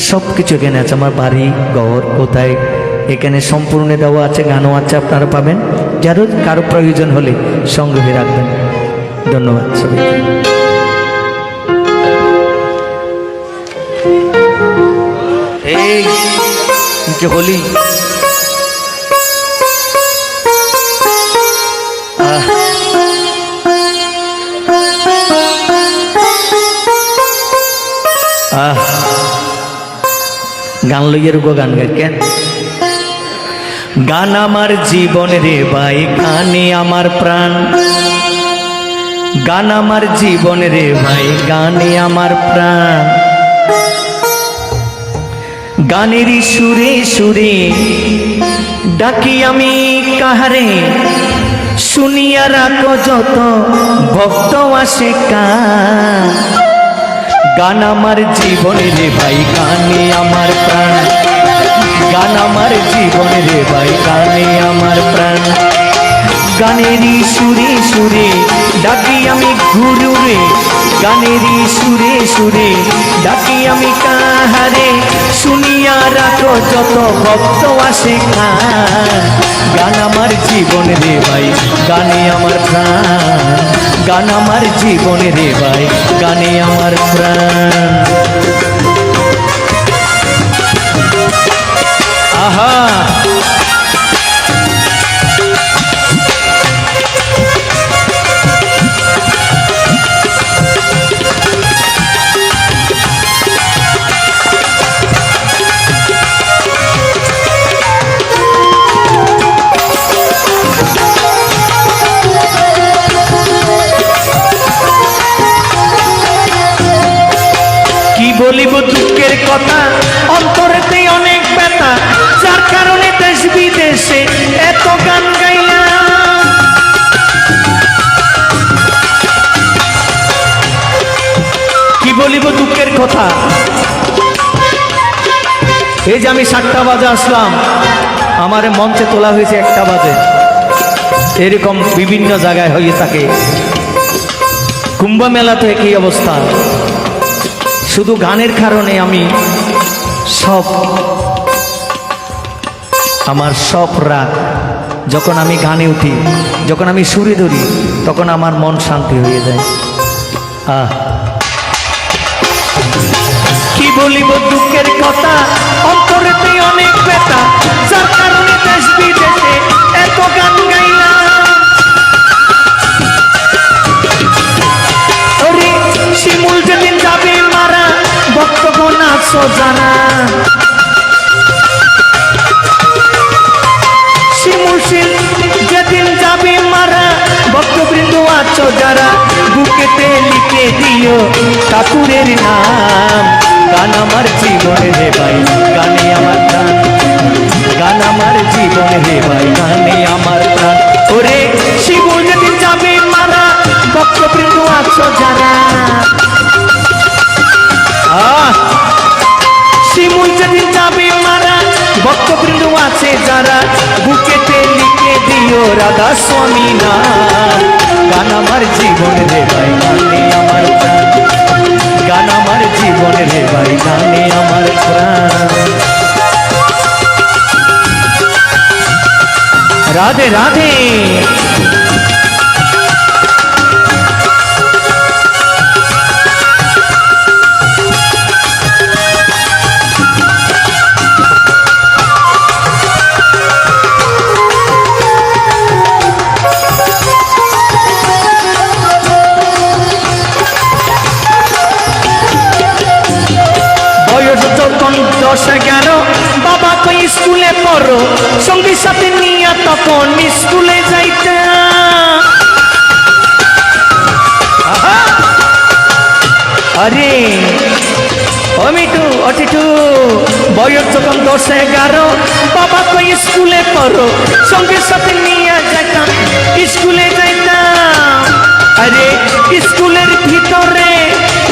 সব কিছু এখানে আছে আমার বাড়ি ঘর কোথায় এখানে সম্পূর্ণ দেওয়া আছে গানও আছে আপনারা পাবেন যারও কারো প্রয়োজন হলে সংগ্রহে রাখবেন ধন্যবাদ সবাইকে এই যে বলি গান লইয়ের গো গান গাই কেন গান আমার জীবন রে ভাই গানে আমার প্রাণ গান আমার জীবন রে ভাই গানে আমার প্রাণ গানেরই সুরে সুরে ডাকি আমি কাহারে শুনিয়া রাখো যত ভক্ত আসে কান গান আমার জীবনে রে ভাই গানে আমার প্রাণ গান আমার জীবনে রে ভাই গানে আমার প্রাণ গানেরই সুরে সুরে ডাকি আমি গুরুরে, গানেরই সুরে সুরে ডাকি আমি কাহারে, শুনিয়া রাখো যত ভক্ত আসে খান। গান আমার জীবন রে ভাই, গানে আমার প্রাণ, গান আমার জীবন রে ভাই, গানে আমার প্রাণ। আহা বলিব দুঃখের কথা, অন্তরেতে অনেক ব্যথা, যার কারণে দেশ বিদেশে এত গান গাইলাম। কি বলিব দুঃখের কথা, এই যে আমি 7টা বাজে আসলাম, আমার মঞ্চে তোলা হয়েছে 1টা বাজে। এরকম বিভিন্ন জায়গায় হয়ে থাকে। কুম্ভ মেলাতে একই অবস্থা। শুধু গানের কারণে আমি আমার সব রাগ, যখন আমি গানে উঠি, যখন আমি সুরে ধরি, তখন আমার মন শান্তি হয়ে যায়। কি বলিব দুঃখের কথা, অন্তরেতে অনেক ব্যথা, যার কারণে দেশ বিদেশে এত গান গাইলাম। শিমুল যেদিন যাবে মারা, ভক্তগণ আছো জানা, শিমুল যেদিন যাবে মারা, ভক্তবৃন্দ আছো যারা, বুকেতে লিখে দিও ঠাকুরের নাম। গান আমার জীবন রে ভাই, গানে আমার প্রাণ, গান আমার জীবন রে ভাই, গানে আমার প্রাণ। ওরে শিমুল যেদিন যাবে মারা, ভক্তবৃন্দ আছো যারা, শিমুল যেদিন যাবে মারা, ভক্তবৃন্দ আছে যারা, বুকেতে লিখে দিও রাধা স্বামী নাম। গান আমার জীবন রে ভাই, গানে আমার প্রাণ, গান আমার জীবন রে ভাই, গানে আমার প্রাণ। রাধে রাধে। যখন 10-11 বাবা তো স্কুলে পড়ো, সঙ্গীর সাথে নিয়ে তখন স্কুলে যাইতাম। আরে অমিটু অটিটু, বয়স যখন 10-11 বাবা তো স্কুলে পড়ো, সঙ্গীর সাথে নিয়ে যাইতাম, স্কুলে যাইতাম। আরে স্কুলের ভিতরে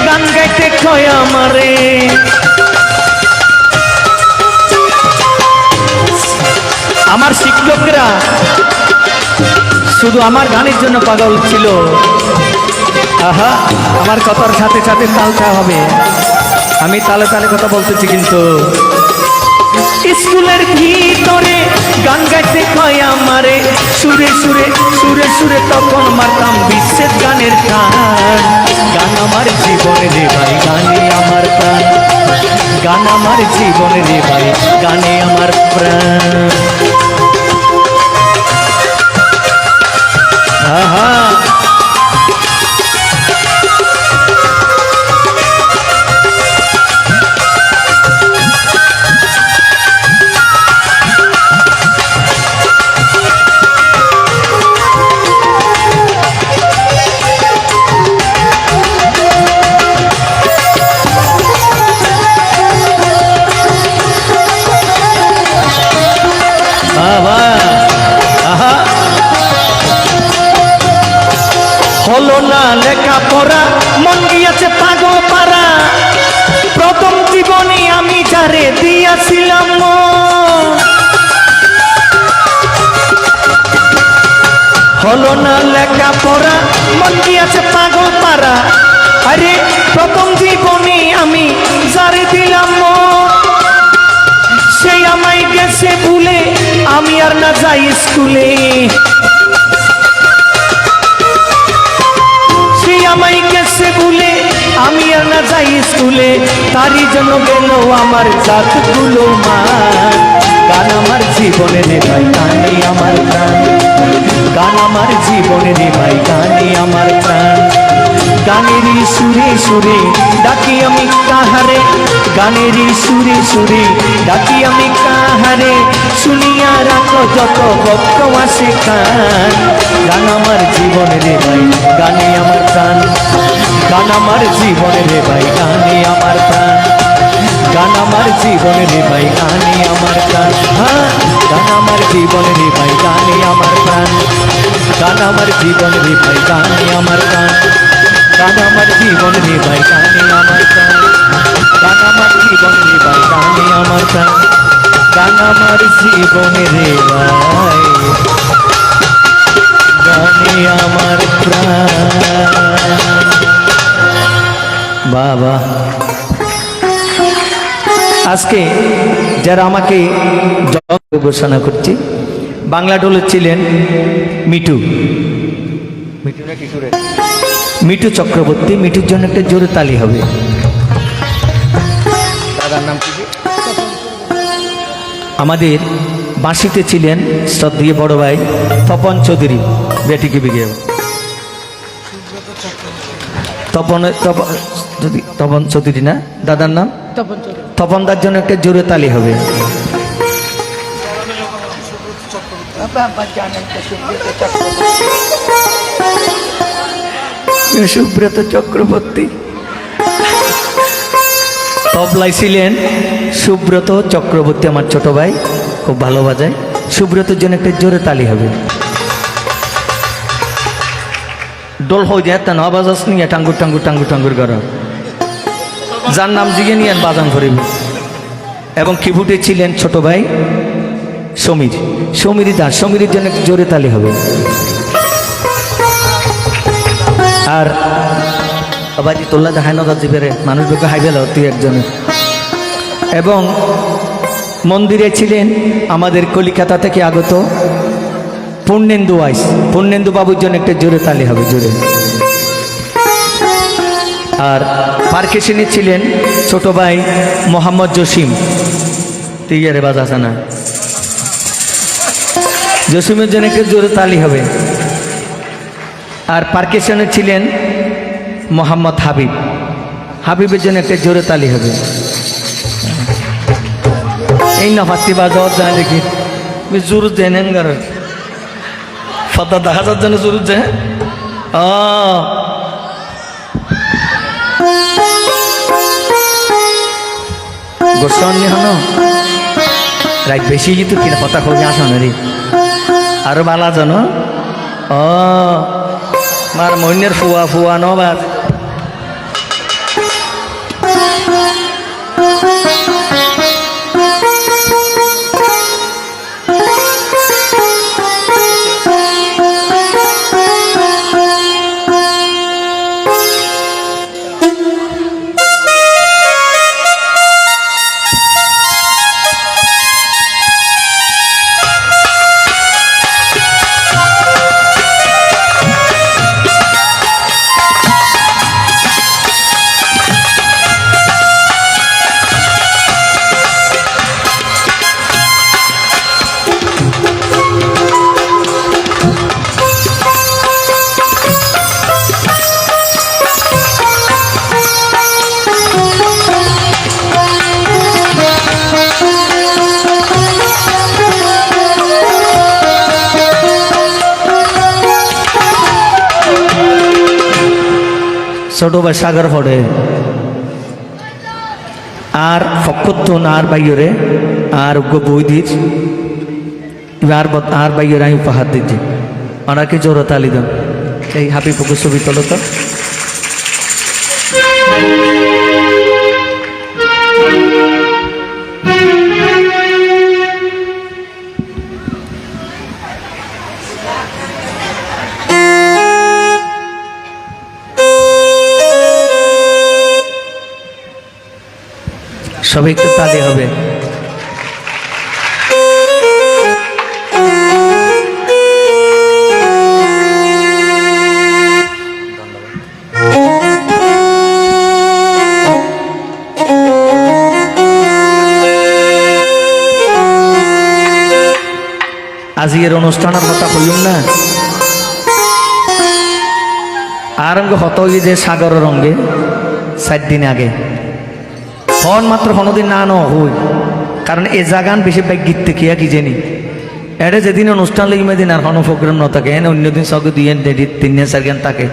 গান গাইতে কয় আমারে, আমার শিক্ষকরা শুধু আমার গানের জন্য পাগল ছিল। আহা, আমার কথার সাথে সাথে তালটা হবে, আমি তালে তালে কথা বলতেছি। কিন্তু স্কুলের ভিতরে গান গাইতে কয় আমারে, সুরে সুরে সুরে সুরে তখন মারতাম বিচ্ছেদ গানের গান। গান আমার জীবন রে ভাই, গানে আমার প্রাণ, গান আমার জীবন রে ভাই, গানে আমার প্রাণ। আহা হলো না লেখাপড়া, মন গিয়েছে পাগল পারা, প্রথম জীবনে আমি যারে দিয়াছিলাম মন। হলো না লেখাপড়া, মন দিয়েছে পাগল পারা। আরে প্রথম জীবনে আমি যারে দিলাম মন, সেই আমায় গেছে ভুলে, আমি আর না যাই স্কুলে। সেই আমায় গেছে ভুলে, আমি আর না যাই স্কুলে। তারই জন্য গেল আমার জাতগুলো মান। গান আমার জীবনে রে ভাই, গানে আমার প্রাণ। গান আমার জীবনে রে ভাই, গানে আমার প্রাণ। গানেরই সুরে সুরে ডাকি আমি কাহারে, গানেরই সুরে সুরে ডাকি আমি কাহারে। শুনিয়া রাখো যত ভক্ত আসে কান। গান আমার জীবনে রে ভাই, গানে আমার প্রাণ। গান আমার জীবনে রে ভাই, গানে আমার প্রাণ। গান আমার জীবনে রে ভাই, গানে আমার প্রাণ। হ্যাঁ, গান আমার জীবনে রে ভাই, গানে আমার প্রাণ। গান আমার জীবনে রে ভাই, গানে আমার প্রাণ। গান আমার জীবনে রে ভাই, গানে আমার প্রাণ। গান আমার জীবনে রে ভাই, গানে আমার প্রাণ। গান আমার জীবনে রে ভাই, গানে আমার প্রাণ। বাবা, আজকে যারা আমাকে ঘোষণা করছি, বাংলা ডোলে ছিলেন মিঠু, মিঠু চক্রবর্তী। মিঠুর জন্য একটা জোরে তালি হবে। দাদার নাম কি? আমাদের বাঁশিতে ছিলেন শ্রদ্ধেয় বড় ভাই তপন চৌধুরী, বেটিকে বিগে। তপন চৌধুরী না, দাদার নাম তপনদার জন্য একটা জোরে তালি হবে। সুব্রত চক্রবর্তী। তবলায় ছিলেন সুব্রত চক্রবর্তী, আমার ছোট ভাই, খুব ভালো বাজায়। সুব্রতের জন্য একটা জোরে তালি হবে। ডোল হয়ে যায় তা আওয়াজ আস নিয়ে টাঙ্গুর টাঙ্গুর টাঙ্গুর টাঙ্গুর করা, যার নাম জিগে নিয়ে বাজান করিব। এবং কিবোর্ডে ছিলেন ছোট ভাই সমীর, সমীর দাস। সমীরের জন্য একটা জোরে তালি হবে। আর বাজি তোল্লা দেখায় না জিপেরে মানুষ বেকে হাই গেল তুই একজনে। এবং মন্দিরে ছিলেন আমাদের কলিকাতা থেকে আগত পূর্ণেন্দু আইস, পূর্ণেন্দু বাবুর জন্য একটা জোরে তালি হবে, জোরে। আর পার্কেশনে ছিলেন ছোট ভাই মোহাম্মদ জসিম, তিয়ারে বাজাছে না, জসিমের জন্য একটা জোরে তালি হবে। আর পার্কেশনে ছিলেন মোহাম্মদ হাবিব, হাবিবের জন্য একটা জোরে তালি হবে। এই না ফাঁসি বাজাও যায় দেখি জোর দেন গার ফতা দেখা যার জন্য জোর যায়। গোস্বামী হন রাইট বেশি যেত কিনা কথা খোঁজে আসন রে আরো বালা জন। মার মহিনের ফুয়া ফুয়া নবার ছোট ভাই সাগর পড়ে। আর ফকতুন আর বাইরে আর বই দিস আর বাইরে আমি উপহার দিচ্ছি, ওনাকে জোর তালি দেন। এই হাপি পুকুর ছবি তোলো তো। সবাই একটু তালি হবে। আজকের অনুষ্ঠানের কথা কইম না, আরঙ্গ হত যে সাগরের রঙ্গে 4 দিন আগে হন মাত্র কোনোদিন না হই, কারণ এ জাগান বেশি ব্যাগ গীত কিয়া কি জানি এটা যেদিন অনুষ্ঠান লাগিমে দিন আর কোনো প্রোগ্রাম ন থাকে এনে অন্যদিন সঙ্গে 2-3-4 গান থাকে।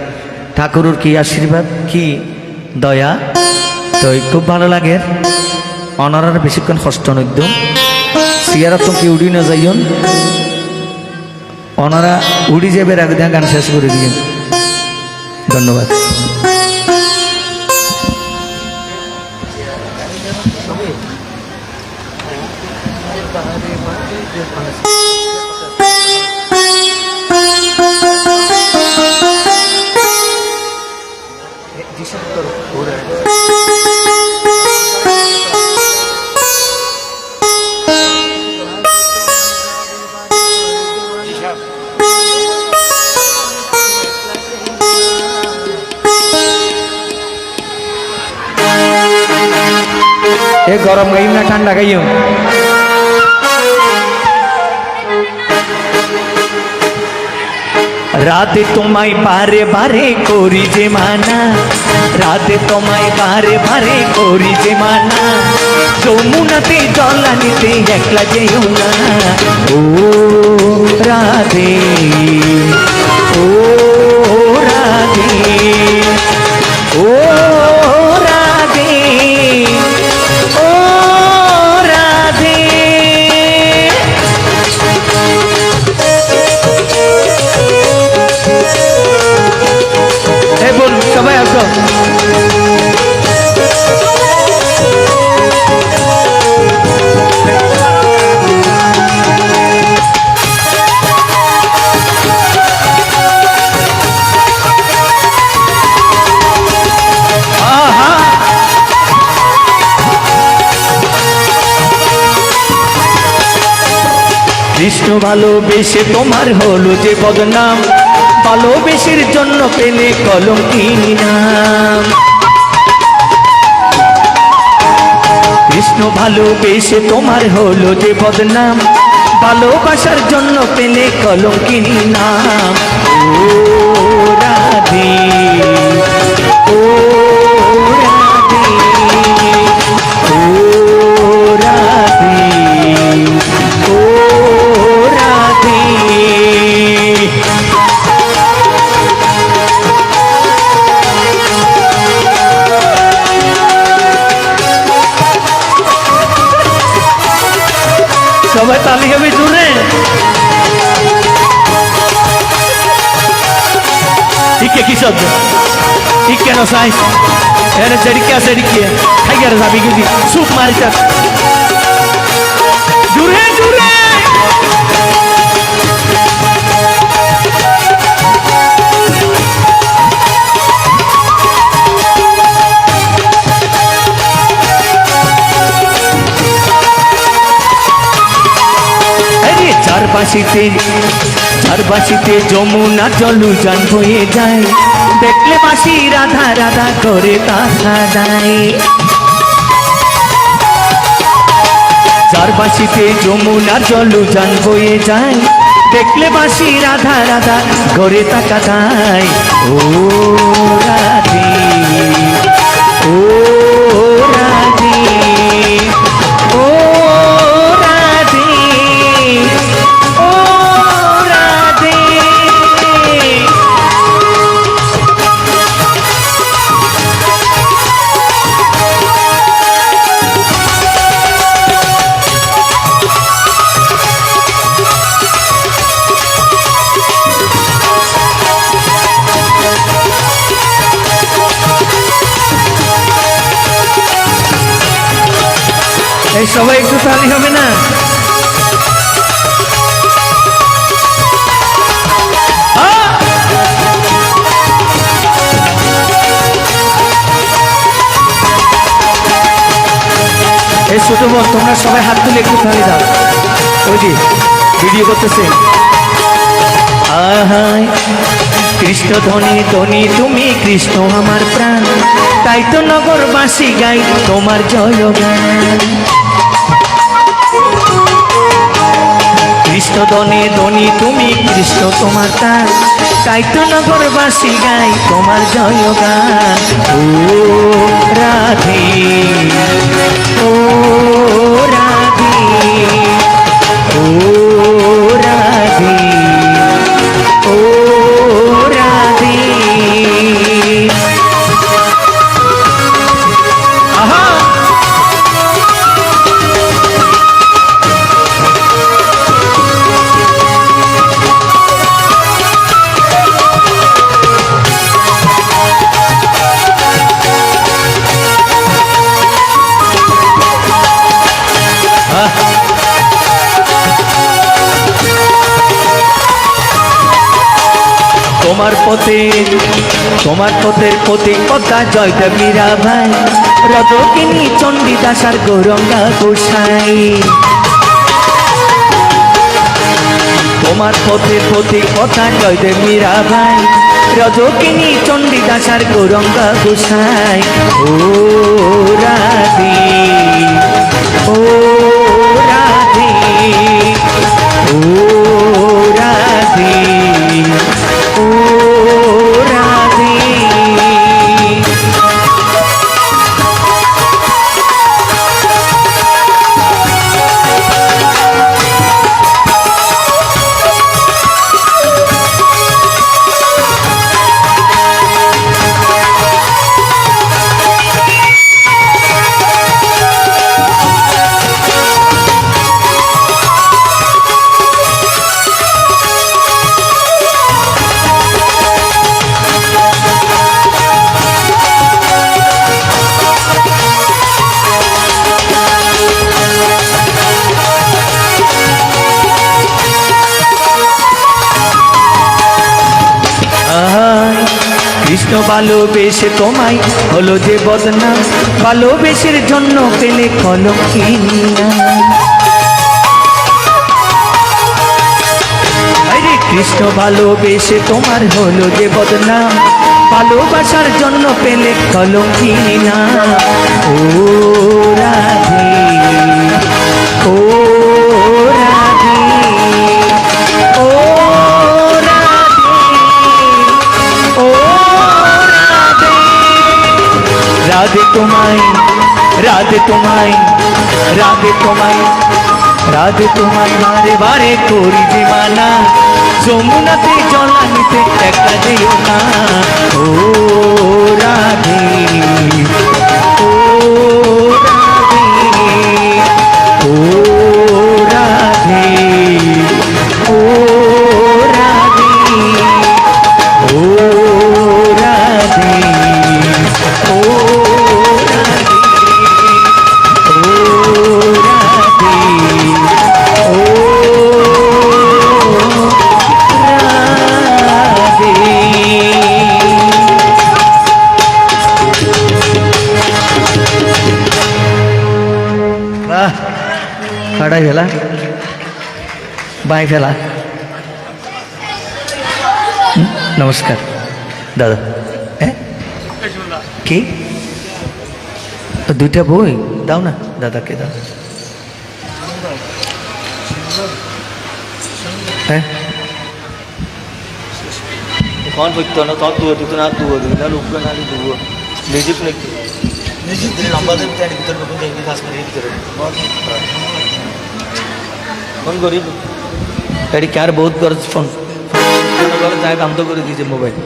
ঠাকুরের কি আশীর্বাদ কি দয়া, তো খুব ভালো লাগে। অনারার বেশিক্ষণ কষ্ট নদ্য সিয়ারা তো কি উড়ি না যাইন, ওনারা উড়ি যাবে আগে গান শেষ করে দিয়েন। ধন্যবাদ। এ গরম গাইম না ঠান্ডা গাইম? রাতে তোমায় বারে বারে করি যে মানা, রাতে তোমায় বারে বারে করি যে মানা, যমুনাতে জল নিতে একলা যেও না। ও রাধে, ও রাধে, ও রাধে, ও রাধে। এই বলুন সবাই আসো। কৃষ্ণ ভালোবেসে তোমার হলো যে বদনাম, ভালোবেসের জন্য পেলে কলঙ্কিনী নাম। কৃষ্ণ ভালোবেসে তোমার হলো যে বদনাম, ভালোবাসার জন্য পেলে কলঙ্কিনী নাম। ও রাধে, ও রাধে, ও রাধে, ও রাধে। সবাই তালি হবে জুড়ে। ইকে কি শব্দ? ইকে ন সাইন্স এনে জড়িকা সেড়িকে খাইয়ার যাবি গদি সুপ মারিতা জুড়ে জুড়ে। চারপাশিতে যমুনা জলুজান বয়ে যায়, দেখলে বাসি রাধা রাধা করে তাহা যায়। চারপাশিতে যমুনার জলুজান বয়ে যায়, দেখলে বাসি রাধা রাধা করে তাকা যায়। ও রাধে, ও রাধে, ও রাধে, ও রাধে। এই সবাই একটু তালি হবে না? ছোট বোন তোমরা সবাই হাত তুলে একটু খালি দাও। ওই যে ভিডিও করতেছে। আহায় কৃষ্ণ ধ্বনি ধ্বনি তুমি কৃষ্ণ আমার প্রাণ, তাই তো নগরবাসী গাই তোমার জয়গান। কৃষ্ণ ধ্বনি ধ্বনি তুমি কৃষ্ণ তোমার প্রাণ, তাই তো নগরবাসী গাই তোমার জয়গান। ও রাধে ও রাধে ও রাধে ও রাধে। আহা তোমার পথের প্রতীকতা জয়দেব মীরাবাই, রজকিনী চণ্ডীদাস আর গৌরঙ্গা গোসাই। তোমার পথের প্রতীকতা জয়দেব মীরাবাই, রজকিনী চণ্ডীদাস আর গৌরঙ্গা গোসাই। ও রাধে ও রাধে ও রাধে ও রাধে। কৃষ্ণ ভালোবেসে তোমায় হলো যে বদনাম, ভালোবেসের জন্য পেলে কলঙ্কিনী নাম। আরে কৃষ্ণ ভালোবেসে তোমার হলো যে বদনাম, ভালোবাসার জন্য পেলে কলঙ্কিনী নাম। ও রাধে ও রাধে ও রাধে তোমায় রাধে তোমায় রাধে তোমায় রাধে তোমায় বারে বারে করি যে মানা, যমুনাতে জলানিতে একা যেও না। ও রাধে ও রাধে ও রাধে ও রাধে ও রাধে ও खड़ा फेला बाएं फेला। नमस्कार दादा কি দুইটা বই দাও না দাদাকে দাও। হ্যাঁ कौन पूछता ना तो तू तू ना तू ना लोग ना तू लेजिट नहीं लेजिट लंबा दिन तेरे भीतर लोगों ने खास कर ये करे कौन गरीब तेरी क्या बहुत कर फोन कर चाहे काम तो कर दीजिए मोबाइल।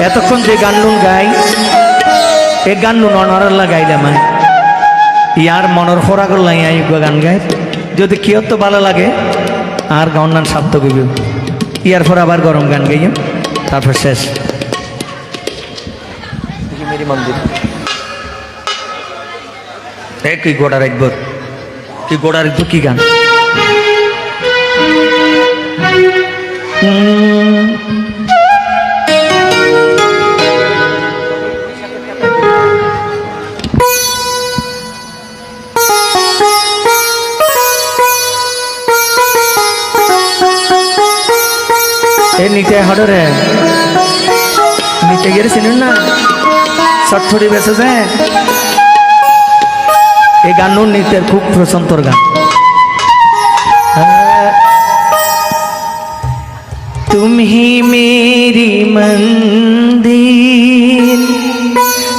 এতক্ষণ যে গান্নুন গাই এ গান্নুন অনরাল্লা গাইলাম ইয়ার মনের ফোরা করলাই গান গাই যদি কেউ তো ভালো লাগে আর গান সার্থক হইব ইয়ার পর আবার গরম গান গাইম তারপর শেষ মেরি মন্দির কি গোড়া রাখব কি গোড়া রাখব কি গান নিতে হডরে নিতে গিয়েছিলেন না ছটফটি বেসে যায় এই গান নিতের খুব প্রশন্তর গান তুমি মেরি মন্দির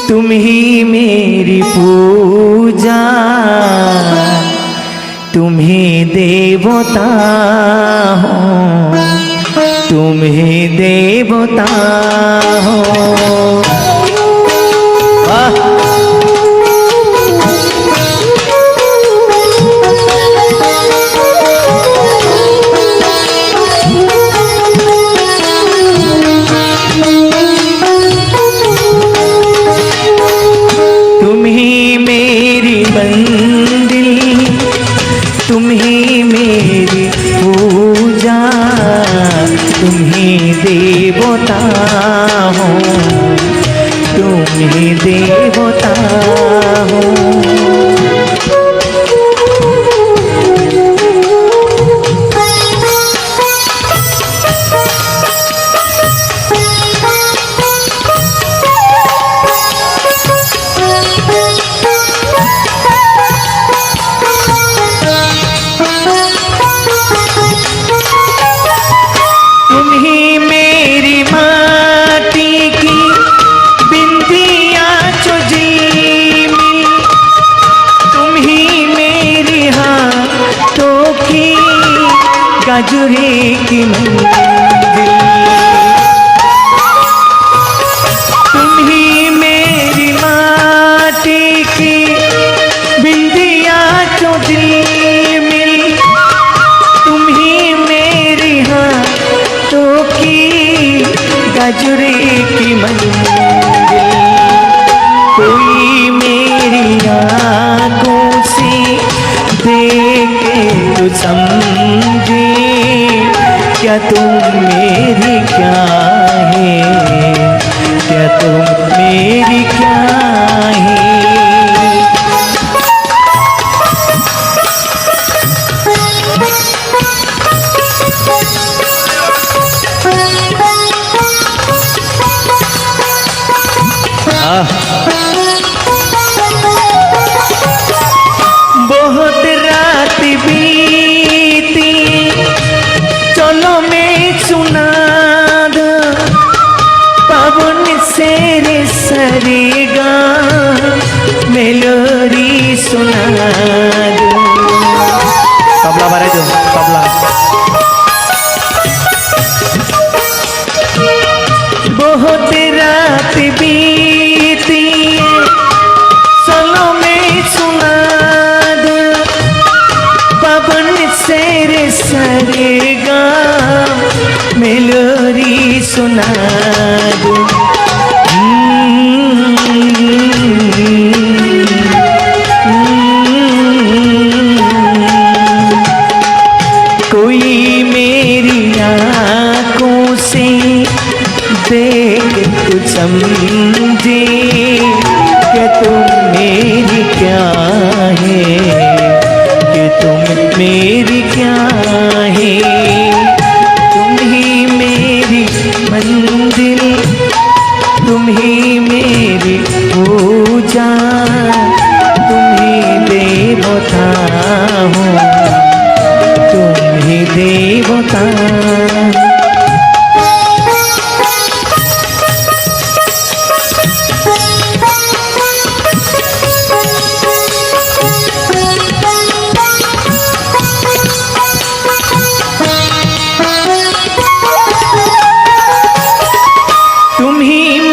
তুমি মেরি পূজা তুমি দেবতা हो तुम्ही देवता हो तुम्ही मेरी मंदिर तुम्ही मेरी पूजा तुम्ही देवता हो तुम्ही देवता हो गाजुरे की मंदिर तुम ही मेरी माटी की बिंदिया जो दिल में तुम ही मेरी हाथों की गाजुरे की मंदिर कोई मेरी आँखों से देखे तो समझे क्या तुम मेरी क्या है क्या तुम मेरी क्या है बहुत रात बीती चलो मैं सुना दो पवन से रे सरेगा मेलोडी सुना दो तबला बारे दो तबला बहुत रात बीती चलो मैं सुना दो पवन से रे सरेगा मेलोडी सुना दो कोई मेरी आँखों से देख तो समझे कि तुम मेरी क्या है कि तुम मेरी क्या है तुम ही मेरी मंदिर तुम ही मेरी पूजा तुम ही देवता हो तुम ही देवता तुम ही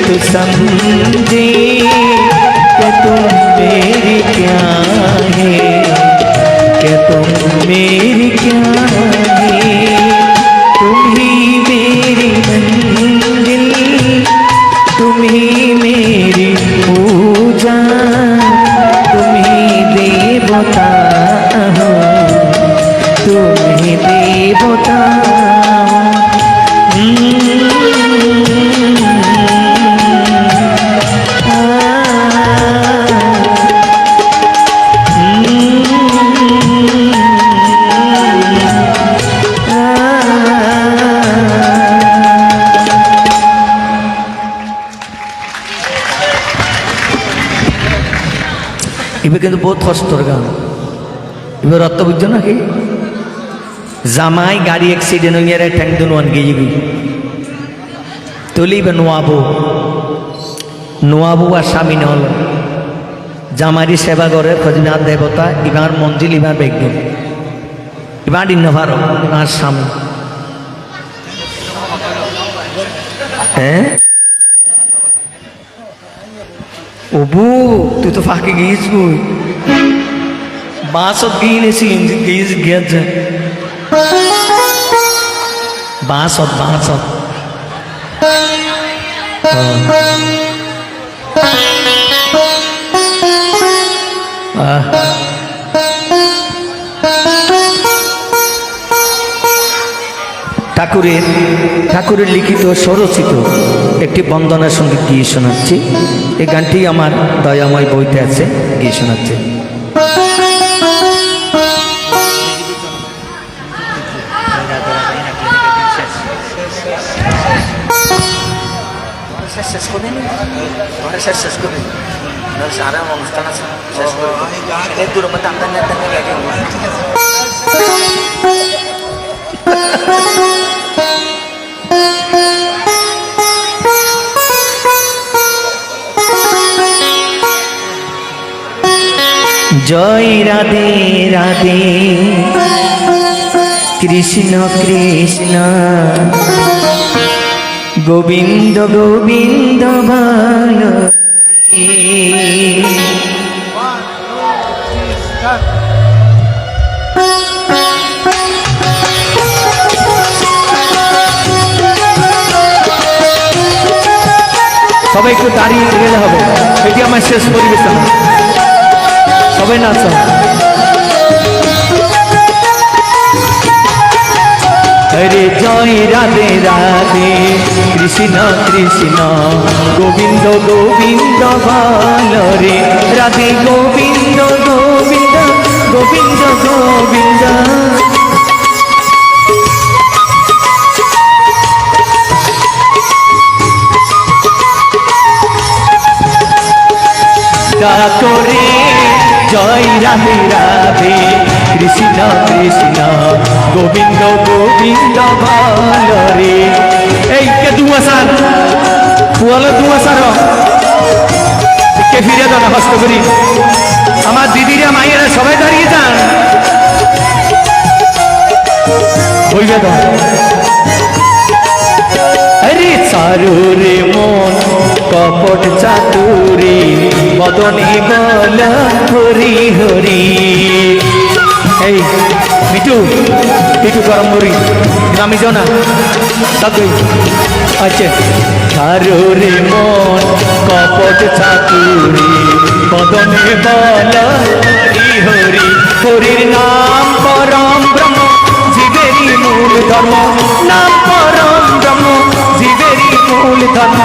तो समझे कि तुम मेरी क्या है, कि तुम मेरी क्या है। तुम ही मेरी मंजिल, तुम ही मेरी पूजा, तुम ही देवता हो, तुम ही देवता। এবার কিন্তু বহুত কষ্টর গান। এবার অর্থ বুঝছো নাকি? জামাই গাড়ি অ্যাক্সিডেন্ট হয়ে গিয়ে ট্যাঙ্ক দুন গিয়ে গই তলি বা নোয়াবু আর স্বামী নহল জামারি সেবা করে খজনার দেবতা ইবার মঞ্জিল ইবার বেগ ইবার ইন্নভার ইবার স্বামী। হ্যাঁ ওবু তুই তো ফাঁকে গিয়েছ বই বাঁশত গিয়ে নেছি গিয়েছ গিয়েছে বাঁশত বাঁশত ঠাকুরের লিখিত স্বরচিত একটি বন্দনার সঙ্গে গিয়ে শোনাচ্ছি। এই গানটি আমার দয়াময় বইতে আছে, গিয়ে শোনাচ্ছি। অনুষ্ঠান আছে জয় রাধে রাধে কৃষ্ণ কৃষ্ণ গোবিন্দ গোবিন্দ ভালো সবাই একটু দাঁড়িয়ে গেলে হবে, এটি আমার শেষ পরিবেশন। সবাই নাচ। হরে জয় রাধে রাধে কৃষ্ণ কৃষ্ণ গোবিন্দ গোবিন্দ ভালো রে রাধে গোবিন্দ গোবিন্দ গোবিন্দ গোবিন্দ করে জয় রাধে রাধে কৃষ্ণ কৃষ্ণ গোবিন্দ গোবিন্দ ভালো রে। এই কে দুয়াসার পুয়ালো দুয়াসার কে ফিরে দাও না কষ্ট করি। আমার দিদিরা মাইয়েরা সবাই দাঁড়িয়ে যান বলবে তো। আরে চারু রে মন কপট চাতুরি বদনে বল হরি হরি। এই মিটু মিটু গরম হরি নামি যাও না তাই। আচ্ছা চারু রে মন কপট চাতুরি বদনে বল হরি হরি। হরির নাম পরম ব্রহ্ম জীবেরই মূল ধর্ম, নাম পরম ব্রহ্ম জীবেরই মূল ধর্ম।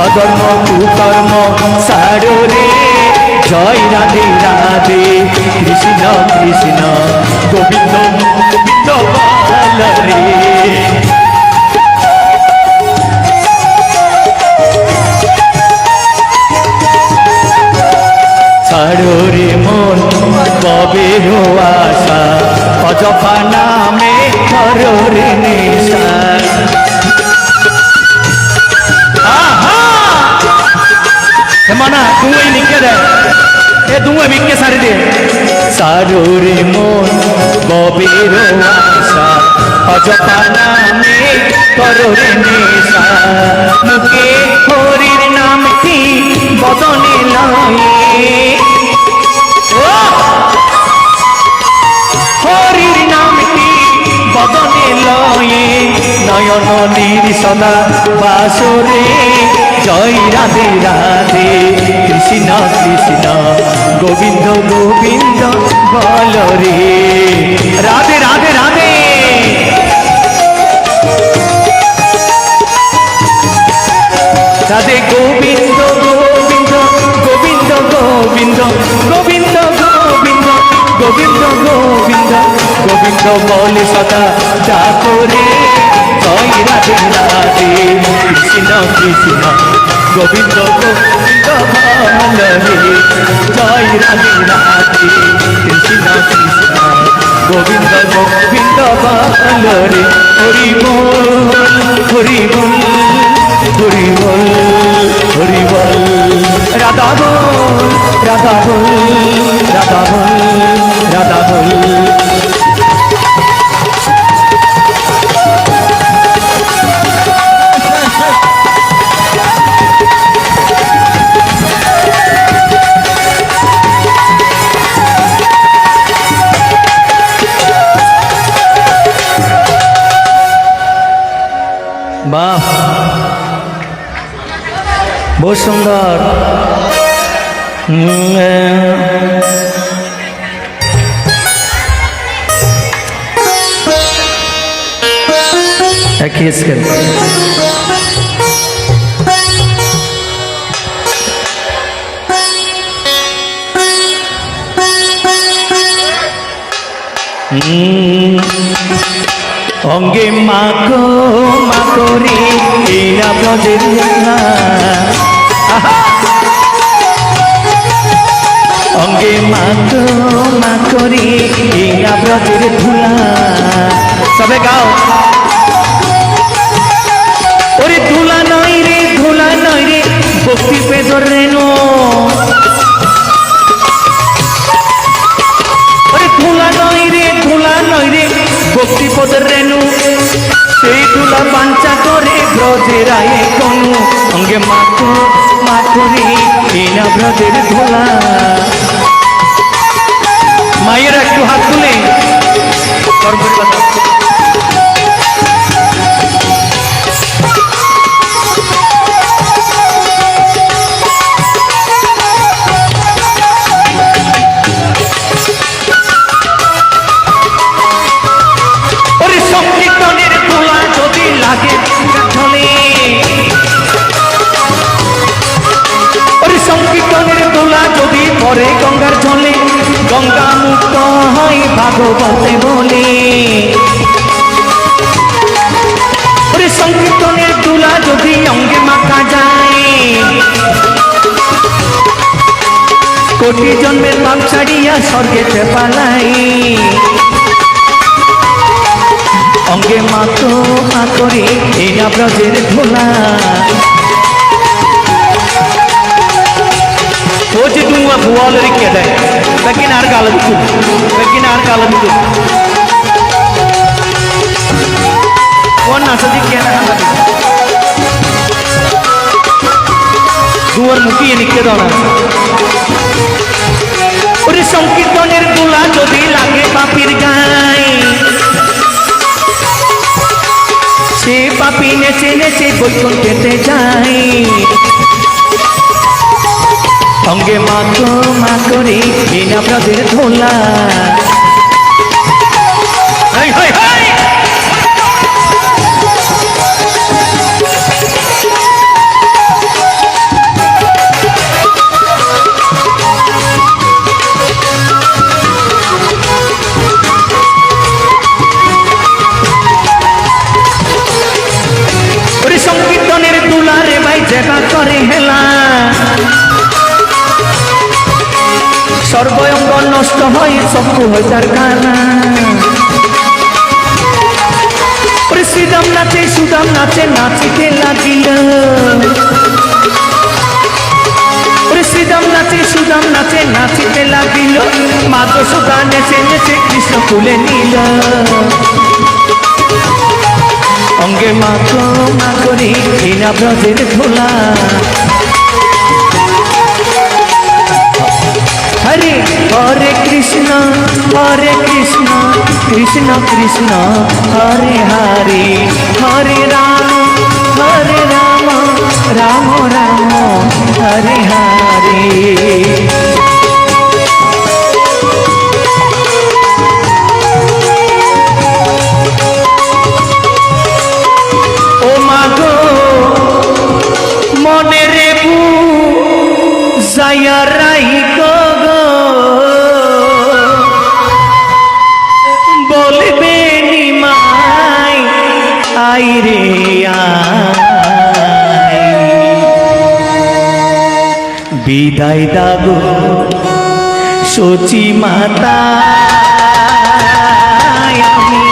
অধর্ম কুকর্ম সারো রে জয় রাধে রাধে কৃষ্ণ কৃষ্ণ গোবিন্দ গোবিন্দ ভালো রে। ছাড়ো রে মন কবে আশা অজপা নামে করো রে নেশা। মানা তুই লিখে দে এ তুই বিকে সারি দে। সারো রে মন কবের আশা অজপা নামে করো রে নেশা। মুখে হরির নাম বদনে লয়ে হরির নামটি বদনে লয়ে নয়ন নীর সদা বাসরে জয় রাধে রাধে কৃষ্ণ কৃষ্ণ গোবিন্দ গোবিন্দ বল রে রাধে রাধে রাধে রাধে গোবিন্দ গোবিন্দ গোবিন্দ গোবিন্দ গোবিন্দ গোবিন্দ গোবিন্দ গোবিন্দ গোবিন্দ বলে সদা ডাকরে জয় রাধে রাধে কৃষ্ণ কৃষ্ণ গোবিন্দ গোবিন্দ বল রে জয় রাধে রাধে কৃষ্ণ কৃষ্ণ গোবিন্দ গোবিন্দ বল রে হরি বল হরি বল হরি বল হরি বল রাধা বল রাধা বল রাধা বল রাধা বল বাহ बहुत सुंदर অঙ্গে মাকো মাকো রে এরা ব্রজের অঙ্গে মাকো মাকো রে এরা ব্রজের ধুলা সবে গাও ওরে ধুলা নয় রে ভক্তি পেদর রেনো ওরে ধুলা নয় রে ভক্তি পদের রেণু সেই ধুলা পাঞ্চা করে ব্রজের আয়ে কনু অঙ্গে মাখো মাখো রে এনা ব্রজের ধুলা মায়ের একটু হাত তুলে পরে গঙ্গার জলে গঙ্গা মুক্ত হয় ভাগবতে বলে ওরে সংকীর্তনের তুলা যদি অঙ্গে মাখা যায় কোটি জন্মের পাপ ছাড়িয়া স্বর্গেতে পালাই অঙ্গে মাতো করে এরা ব্রজের ধুলা सोच दूंगा बुआल रिक्के दे लेकिन हर गल कौन ना सदी क्या ना दुआर मुखी निक्के दो ना ওরে সংকীর্তনের দোলা যদি লাগে পাপীর গায়ে সে পাপী নেচে নেচে বৈকুণ্ঠেতে যায় অঙ্গে মাখো মাখো রে এনা ব্রজের ধোলা ওরে সংকীর্তনের দুলা রে ভাই জায়গা করে হেলা সর্বঙ্গ নষ্ট হয় চক্ষু হয় তার কানা শ্রীদাম নাচে সুদাম নাচে নাচিতে লাগিল শ্রীদাম নাচে সুদাম নাচে নাচিতে লাগিল মাধব সুদা নেচে নেচে কৃষ্ণ তুলে নিল অঙ্গে মাখো মাখো রে এনা ব্রজের ধুলা হরে হরে কৃষ্ণ কৃষ্ণ কৃষ্ণ হরে হরে হরে রাম রাম রাম হরে হরে। ও মাগো মনের বুঝাইয়া রাইখো গো, বলবে নিমাই আইরে আই, বিদায় দাগো সচি মাতা, আমি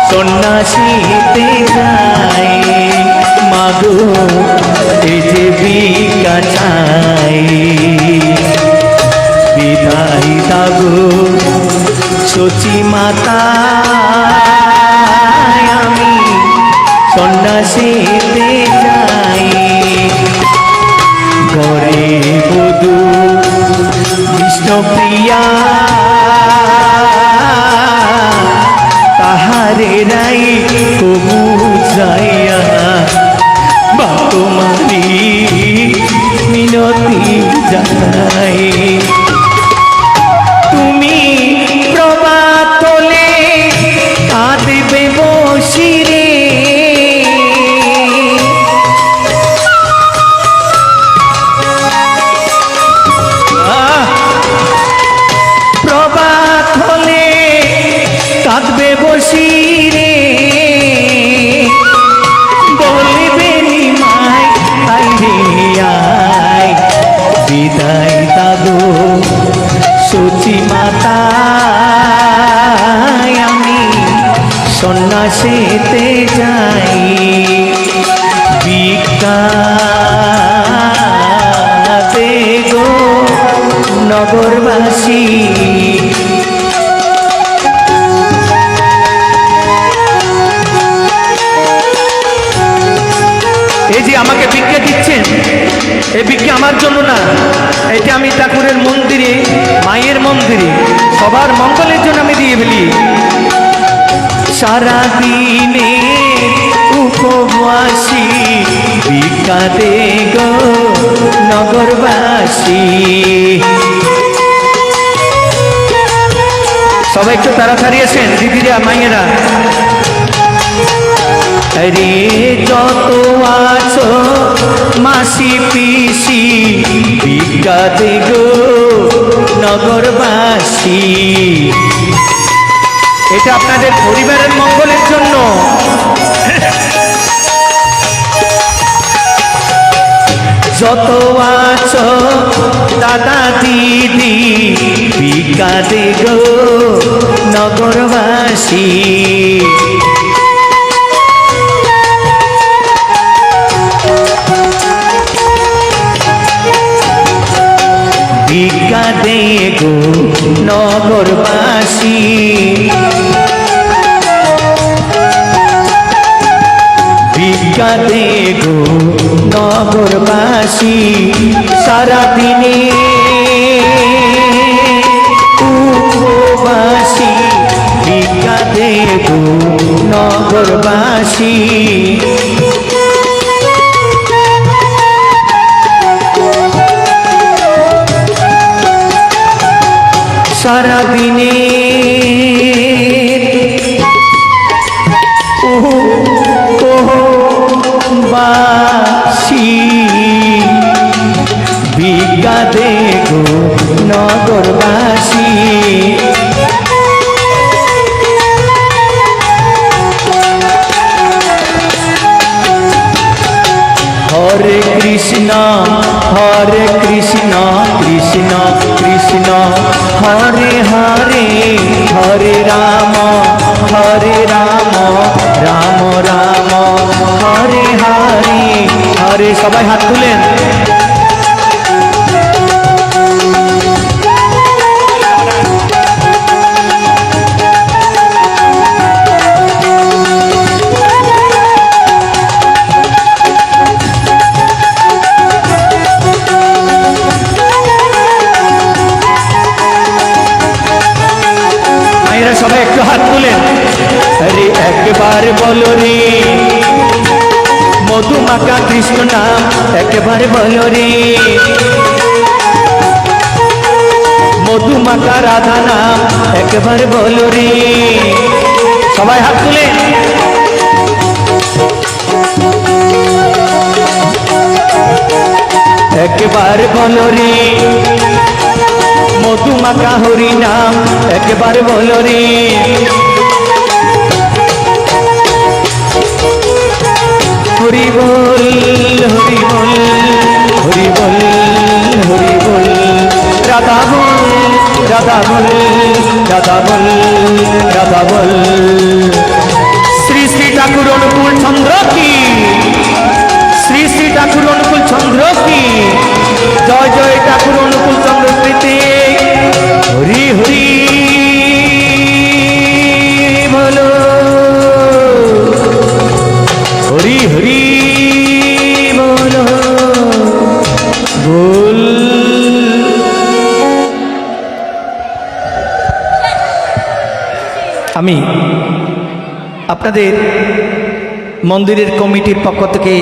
সন্ন্যাসীতে যাই মাগো এই যে ভিক্ষা চাই, বিদায় দাগো সচি মাতা, আমি সন্ন্যাসীতে যাই। ঘরে বধূ বিষ্ণুপ্রিয়া, তাহারে রাই কবু যাইয়া বা তোমারি মিনতি জানাই। তুমি প্রভাত তোলে কাঁদবে বসিরে, প্রভাত হলে কাঁদবে বসিরে, বলবে নিমাই আইরে আই, বিদায় দাগো সচি মাতা, আমি সন্ন্যাসীতে যাই। ভিক্ষা দে গো নগরবাসী, এই যে আমাকে ভিক্ষা দিচ্ছেন, এই ভিক্ষা আমার জন্য না, এটা আমি ঠাকুরের মন্দিরে, মায়ের মন্দিরে সবার মঙ্গলের জন্য আমি দিয়ে ফেলি। সারাদিনে উপবাসী, ভিক্ষা দে গো নগরবাসী। সবাই একটু তাড়াতাড়ি আসেন দিদিরা মায়েরা। রে যত আছো মাসি পিসি, ভিক্ষা দে গো নগরবাসী, এটা আপনাদের পরিবারের মঙ্গলের জন্য। যত আছো দাদা দিদি, ভিক্ষা দে গো নগরবাসী। ভিক্ষা দে গো নগরবাসী, ভিক্ষা দে গো নগরবাসী। সারাদিনে উপবাসী, ভিক্ষা দে গো নগরবাসী। সারাদিনে বাসী, ভিক্ষা দে গো নগরবাসী। হরে কৃষ্ণ কৃষ্ণ কৃষ্ণ হরে হরে, হরে রাম রাম রাম হরে হরে হরে। সবাই হাত তুলেন। মধুমাখা কৃষ্ণ নাম একবার বলো রে, মধুমাখা রাধা নাম একবার বলো রে। সবাই হাত তুলে একবার বলো রে, মধুমাখা হরি নাম একবার বলো রে। হরি বল হরি বল হরি বল হরি বল, রাধা বল রাধা বল রাধা বল রাধা বল। শ্রী শ্রী ঠাকুর অনুকূল চন্দ্র কি, শ্রী শ্রী ঠাকুর অনুকূল চন্দ্র কি, জয় জয় ঠাকুর অনুকূল চন্দ্র প্রীতি। হরি হরি বলো, হরি হরি বলো বল। আমি আপনাদের মন্দিরের কমিটির পক্ষ থেকে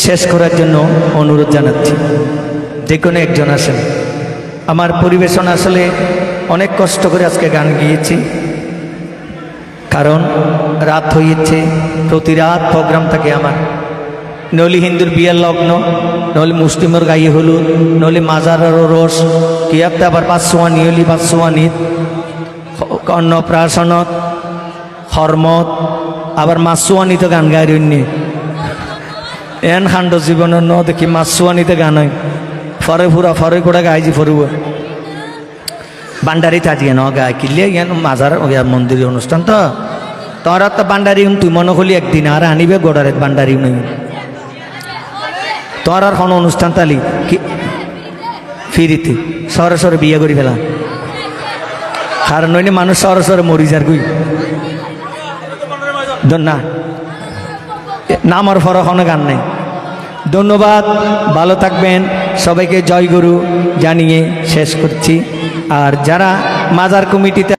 শেষ করার জন্য অনুরোধ জানাচ্ছি, যে কোনো একজন আসেন। আমার পরিবেশন আসলে অনেক কষ্ট করে আজকে গান গিয়েছি, কারণ রাত হয়েছে, প্রতি রাত প্রোগ্রাম থাকে আমার। নলি হিন্দুর বিয়ের লগ্ন, নলি মুসলিমের গায়ে হলুদ, নলি মাজারেরও রস, কি একটা আবার পাঁচশোয়ানি হলি পাঁচশোয়ানিত, অন্নপ্রাশনত, হরমত, আবার মাসুয়ানিতে গান গায় রইনি। এন খাণ্ড জীবনের ন দেখি মাসুয়ানিতে গান হয়, ফরে ফুরা ফরে কোড়া গাইজি ফরব বান্ডারি তাজিয়ে ন গায় কিনলে ইয়ান মাজার মন্দিরের অনুষ্ঠান তো তোরা তো বান্ডারি তুই মনে করলি একদিন আর আনিবে গোড়ারে বান্ডারি নেই তোর আর কোনো অনুষ্ঠান তালি কি ফিরিতে সরে সরে বিয়ে করি ফেলা, কারণ নইলে মানুষ সরে সরে মরি যার গুই না নামার ফরক কোনো গান নেই। ধন্যবাদ, ভালো থাকবেন, সবাইকে জয় গুরু জানিয়ে শেষ করছি। আর যারা মাজার কমিটিতে